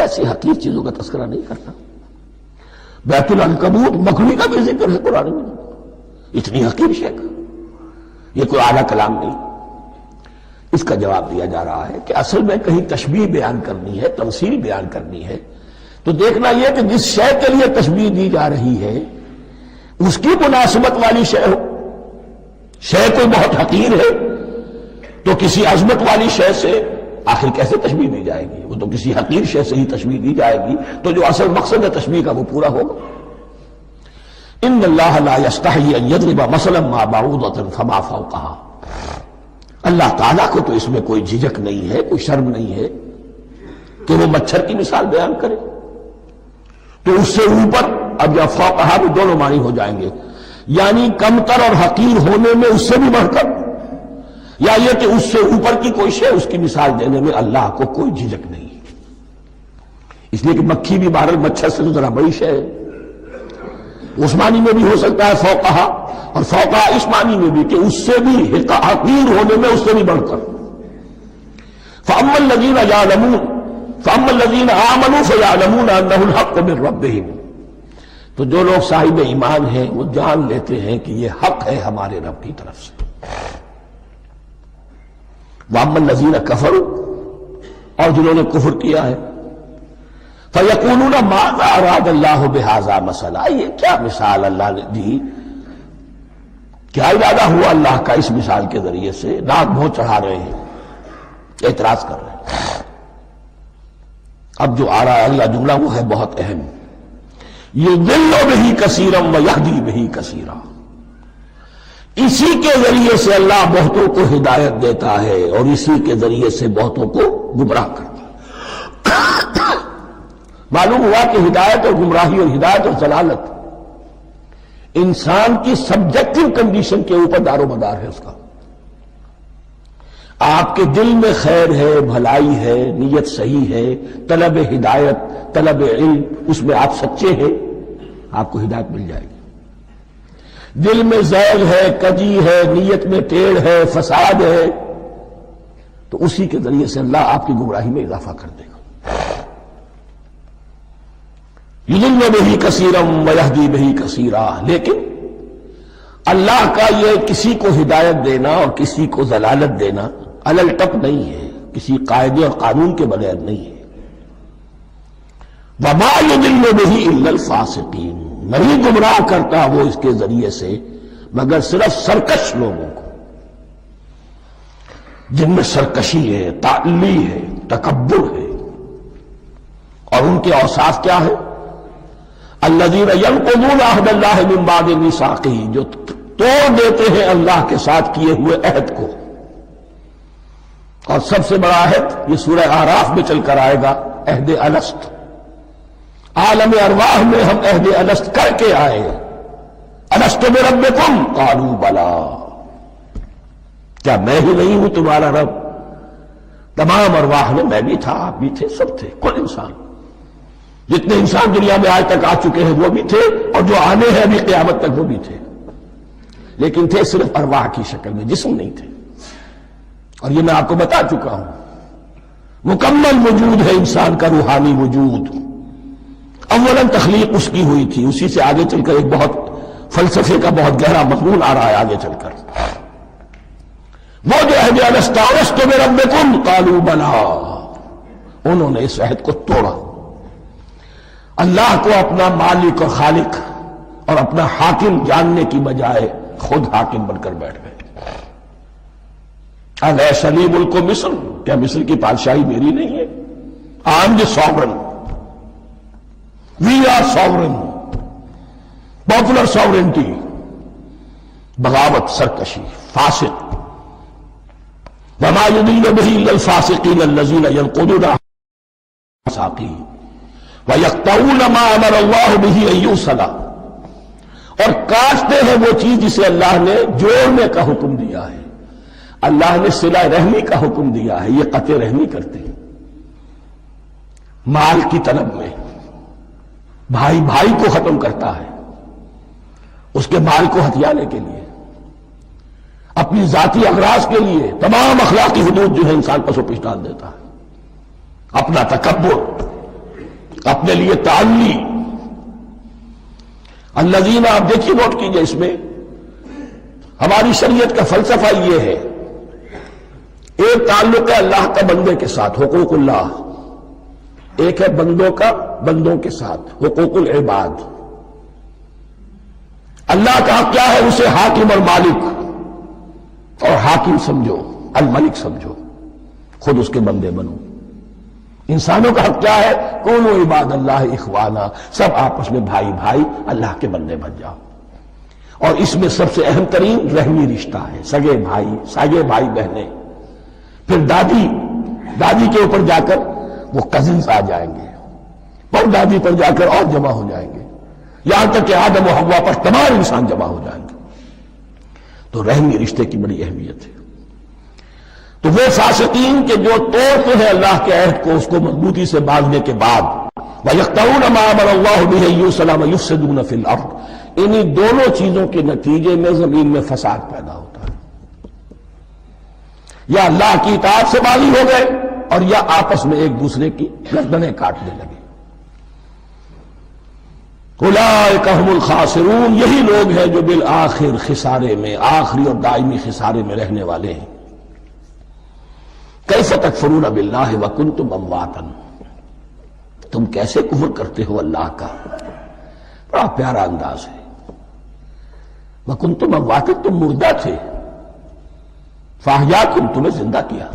ایسی حقیر چیزوں کا تذکرہ نہیں کرتا. بیت العنکبوت مکڑی کا بھی ذکر ہے قرآن میں، اتنی حقیر شے کا، یہ کوئی اعلیٰ کلام نہیں. اس کا جواب دیا جا رہا ہے کہ اصل میں کہیں تشبیہ بیان کرنی ہے، تمثیل بیان کرنی ہے، تو دیکھنا یہ کہ جس شے کے لیے تشبیہ دی جا رہی ہے اس کی مناسبت والی شے ہو. شے کوئی بہت حقیر ہے تو کسی عظمت والی شے سے آخر کیسے تشبیہ دی جائے گی؟ وہ تو کسی حقیر شے سے ہی تشبیہ دی جائے گی، تو جو اصل مقصد ہے تشبیہ کا وہ پورا ہوگا. ان اللہ لا یستحیی ان یضرب مثلا ما بعوضۃ فما فوقها، اللہ تعالیٰ کو تو اس میں کوئی جھجک نہیں ہے، کوئی شرم نہیں ہے کہ وہ مچھر کی مثال بیان کرے. تو اس سے اوپر، اب یا فوقها بھی دونوں معنی ہو جائیں گے، یعنی کمتر اور حقیر ہونے میں اس سے بھی بڑھ کر، یا یہ کہ اس سے اوپر کی کوئی شے اس کی مثال دینے میں اللہ کو کوئی جھجک نہیں. اس لیے کہ مکھی بھی بہرحال مچھر سے تو ذرا بڑی شے ہے. اس معنی میں بھی ہو سکتا ہے فوقہا، اور فوقہا اس معنی میں بھی کہ اس سے بھی حقیر ہونے میں اس سے بھی بڑھ کر. فَأَمَّا الَّذِينَ آمَنُوا فَيَعْلَمُونَ أَنَّهُ الْحَقُّ مِنْ رَبِّهِمْ، تو جو لوگ صاحب ایمان ہیں وہ جان لیتے ہیں کہ یہ حق ہے ہمارے رب کی طرف سے. وَأَمَّا الَّذِينَ كَفَرُوا، اور جنہوں نے کفر کیا ہے، فَيَقُولُونَ مَاذَا أَرَادَ اللَّهُ بِهَذَا مَثَلًا، یہ کیا مثال اللہ نے دی، کیا ارادہ ہوا اللہ کا اس مثال کے ذریعے سے. ناک منہ چڑھا رہے ہیں، اعتراض کر رہے ہیں. اب جو آ رہا ہے اگلا جملہ وہ ہے بہت اہم، یضل بہ کثیرا ویہدی بہ کثیرا، اسی کے ذریعے سے اللہ بہتوں کو ہدایت دیتا ہے اور اسی کے ذریعے سے بہتوں کو گمراہ کرتا ہے. معلوم ہوا کہ ہدایت اور گمراہی اور ہدایت اور ضلالت انسان کی سبجیکٹو کنڈیشن کے اوپر دار و مدار ہے. اس کا آپ کے دل میں خیر ہے، بھلائی ہے، نیت صحیح ہے، طلب ہدایت، طلب علم، اس میں آپ سچے ہیں، آپ کو ہدایت مل جائے گی. دل میں زیغ ہے، کجی ہے، نیت میں ٹیڑھ ہے، فساد ہے، تو اسی کے ذریعے سے اللہ آپ کی گمراہی میں اضافہ کر دے گا. یضل بہ کثیرا ویہدی بہ کثیرا، لیکن اللہ کا یہ کسی کو ہدایت دینا اور کسی کو ضلالت دینا علل ٹپ نہیں ہے، کسی قاعدے اور قانون کے بغیر نہیں ہے. وما یضل بہ الا الفاسقین، نہیں گمراہ کرتا وہ اس کے ذریعے سے مگر صرف سرکش لوگوں کو، جن میں سرکشی ہے، تعلی ہے، تکبر ہے. اور ان کے اوصاف کیا ہے؟ الذین ینقضون عہد اللہ من بعد میثاقہ، جو توڑ دیتے ہیں اللہ کے ساتھ کیے ہوئے عہد کو. اور سب سے بڑا عہد یہ سورہ اعراف میں چل کر آئے گا، عہد الست. عالم ارواح میں ہم عہد الست کر کے آئے. الست بربکم قالوا بلی، کیا میں ہی نہیں ہوں تمہارا رب؟ تمام ارواح میں، میں بھی تھا، آپ بھی تھے، سب تھے، کل انسان، جتنے انسان دنیا میں آج تک آ چکے ہیں وہ بھی تھے، اور جو آنے ہیں ابھی قیامت تک وہ بھی تھے، لیکن تھے صرف ارواح کی شکل میں، جسم نہیں تھے. اور یہ میں آپ کو بتا چکا ہوں، مکمل وجود ہے انسان کا روحانی وجود. اولاً تخلیق اس کی ہوئی تھی، اسی سے آگے چل کر ایک بہت فلسفے کا بہت گہرا مضمون آ رہا ہے آگے چل کر. وہ جو عہد الست بربکم قالوا بلی، انہوں نے اس عہد کو توڑا، اللہ کو اپنا مالک اور خالق اور اپنا حاکم جاننے کی بجائے خود حاکم بن کر بیٹھ گئے. الیس لی ملک مصر، کیا مصر کی بادشاہی میری نہیں ہے؟ I am the sovereign, we are sovereign, popular sovereignty. بغاوت، سرکشی، فاسق. وما يضل به الا الفاسقين الذين ينقضون الميثاق ويقطعون ما امر الله به ان يوصل، اور کاٹتے ہیں وہ چیز جسے اللہ نے جوڑنے کا حکم دیا ہے. اللہ نے صلہ رحمی کا حکم دیا ہے، یہ قطع رحمی کرتے ہیں. مال کی طلب میں بھائی بھائی کو ختم کرتا ہے اس کے مال کو ہتھیانے کے لیے، اپنی ذاتی اغراض کے لیے تمام اخلاقی حدود جو ہے انسان پر سو پیش ڈال دیتا ہے. اپنا تکبر، اپنے لیے تعلی. الذین، آپ دیکھیے نوٹ کیجئے، اس میں ہماری شریعت کا فلسفہ یہ ہے، ایک تعلق ہے اللہ کا بندے کے ساتھ، حقوق اللہ. ایک ہے بندوں کا بندوں کے ساتھ، حقوق العباد. اللہ کا حق کیا ہے؟ اسے حاکم اور مالک، اور حاکم سمجھو، الملک سمجھو، خود اس کے بندے بنو. انسانوں کا حق کیا ہے؟ کونوا عباد اللہ اخوانا، سب آپس میں بھائی بھائی اللہ کے بندے بن جاؤ. اور اس میں سب سے اہم ترین رحمی رشتہ ہے، سگے بھائی، سگے بھائی بہنیں. پھر دادی کے اوپر جا کر وہ کزنز آ جائیں گے، پر دادی پر جا کر اور جمع ہو جائیں گے، یہاں تک کہ آدم و حوا پر تمام انسان جمع ہو جائیں گے. تو رحمی رشتے کی بڑی اہمیت ہے. تو وہ فاسقین کے جو توڑتے ہیں اللہ کے عہد کو، اس کو مضبوطی سے باندھنے کے بعد، وَيَقْطَعُونَ مَا أَمَرَ اللَّهُ بِهِ أَن يُوصَلَ وَيُفْسِدُونَ فِي الْأَرْضِ، انہی دونوں چیزوں کے نتیجے میں زمین میں فساد پیدا ہوتا ہے. یا اللہ کی اطاعت سے باغی ہو گئے، اور یا آپس میں ایک دوسرے کی گردنیں کاٹنے لگے. اولئک ھم الخاسرون، یہی لوگ ہیں جو بالآخر خسارے میں، آخری اور دائمی خسارے میں رہنے والے ہیں. کیف تکفرون باللہ وکنتم امواتا، تم کیسے کفر کرتے ہو اللہ کا. بڑا پیارا انداز ہے. وکنتم امواتا، تم مردہ تھے، فاحیاکم، تمہیں زندہ کیا.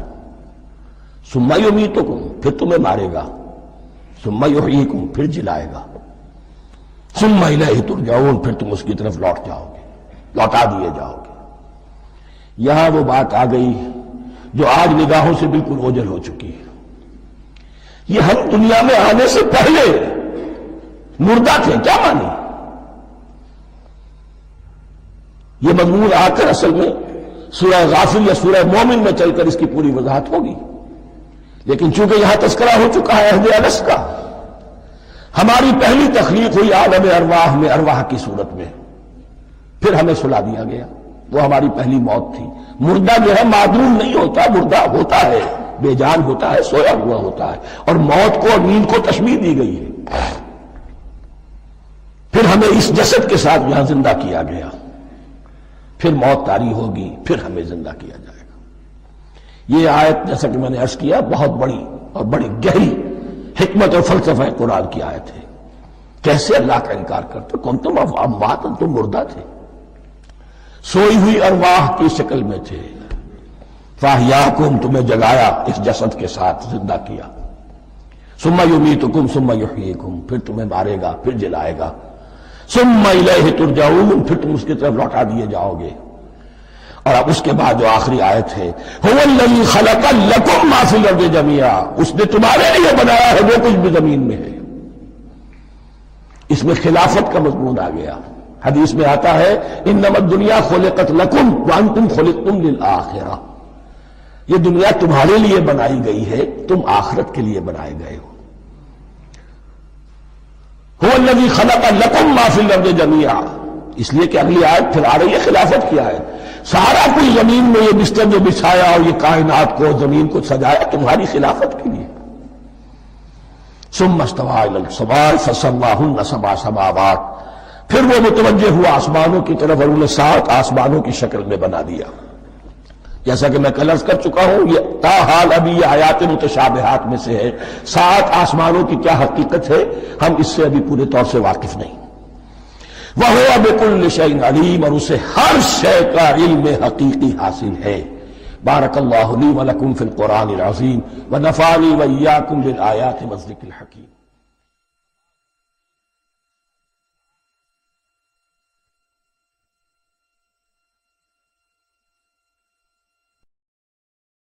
ثم یمیتکم، پھر تمہیں مارے گا. ثم یحییکم، پھر جلائے گا. ثم الیہ ترجعون، پھر تم اس کی طرف لوٹ جاؤ گے، لوٹا دیے جاؤ گے. یہاں وہ بات آ گئی جو آج نگاہوں سے بالکل اوجھل ہو چکی ہے. یہ ہم دنیا میں آنے سے پہلے مردہ تھے، کیا مانی؟ یہ مضمون آ کر اصل میں سورہ غافر یا سورہ مومن میں چل کر اس کی پوری وضاحت ہوگی. لیکن چونکہ یہاں تذکرہ ہو چکا ہے عہد الست کا، ہماری پہلی تخلیق ہوئی عالم ارواح میں، ارواح کی صورت میں، پھر ہمیں سلا دیا گیا. وہ ہماری پہلی موت تھی. مردہ جو ہے معدوم نہیں ہوتا، مردہ ہوتا ہے، بے جان ہوتا ہے، سویا ہوا ہوتا ہے. اور موت کو اور نیند کو تشبیہ دی گئی ہے. پھر ہمیں اس جسد کے ساتھ یہاں زندہ کیا گیا، پھر موت طاری ہوگی، پھر ہمیں زندہ کیا جائے گا. یہ آیت جیسا کہ میں نے عرض کیا بہت بڑی اور بڑی گہری حکمت اور فلسفہ قرآن کی آیت ہے. کیسے اللہ کا انکار کرتے؟ کنتم اموات، تم مردہ تھے، سوئی ہوئی ارواح کی شکل میں تھے. فاحیاکم، تمہیں جگایا اس جسد کے ساتھ، زندہ کیا. ثم یمیتکم ثم یحییکم، پھر تمہیں مارے گا، پھر جلائے گا. ثم الیہ ترجعون، پھر تم اس کی طرف لوٹا دیے جاؤ گے. اور اب اس کے بعد جو آخری آیت ہے، هو الذی خلق لکم ما فی الارض جميعا، اس نے تمہارے لیے بنایا ہے جو کچھ بھی زمین میں ہے. اس میں خلافت کا مضمون آ گیا. حدیث میں آتا ہے انما الدنیا خلقت لکم وانتم خلقتم للآخرہ، یہ دنیا تمہارے لیے بنائی گئی ہے، تم آخرت کے لیے بنائے گئے ہو. هو الذی خلق لکم ما فی الارض جميعا، اس لیے کہ اگلی آیت پھر آ رہی ہے خلافت کی آیت. سارا کچھ زمین میں یہ بستر جو بچھایا اور یہ کائنات کو زمین کو سجایا تمہاری خلافت کے لیے. ثم استوى الى السماء فسواهن سبع سماوات، پھر وہ متوجہ ہوا آسمانوں کی طرف اور انہیں 7 آسمانوں کی شکل میں بنا دیا. جیسا کہ میں کل عرض کر چکا ہوں، یہ تاحال ابھی یہ آیات متشابہات میں سے ہے. 7 آسمانوں کی کیا حقیقت ہے ہم اس سے ابھی پورے طور سے واقف نہیں. وَهُوَ بِكُلِّ شَيْءٍ عَلِيمٌ، اور اسے ہر شے کا علم حقیقی حاصل ہے. بارک اللہ لی ولکم فی القرآن العظیم ونفعنی وإیاکم بالآیات والذکر الحکیم.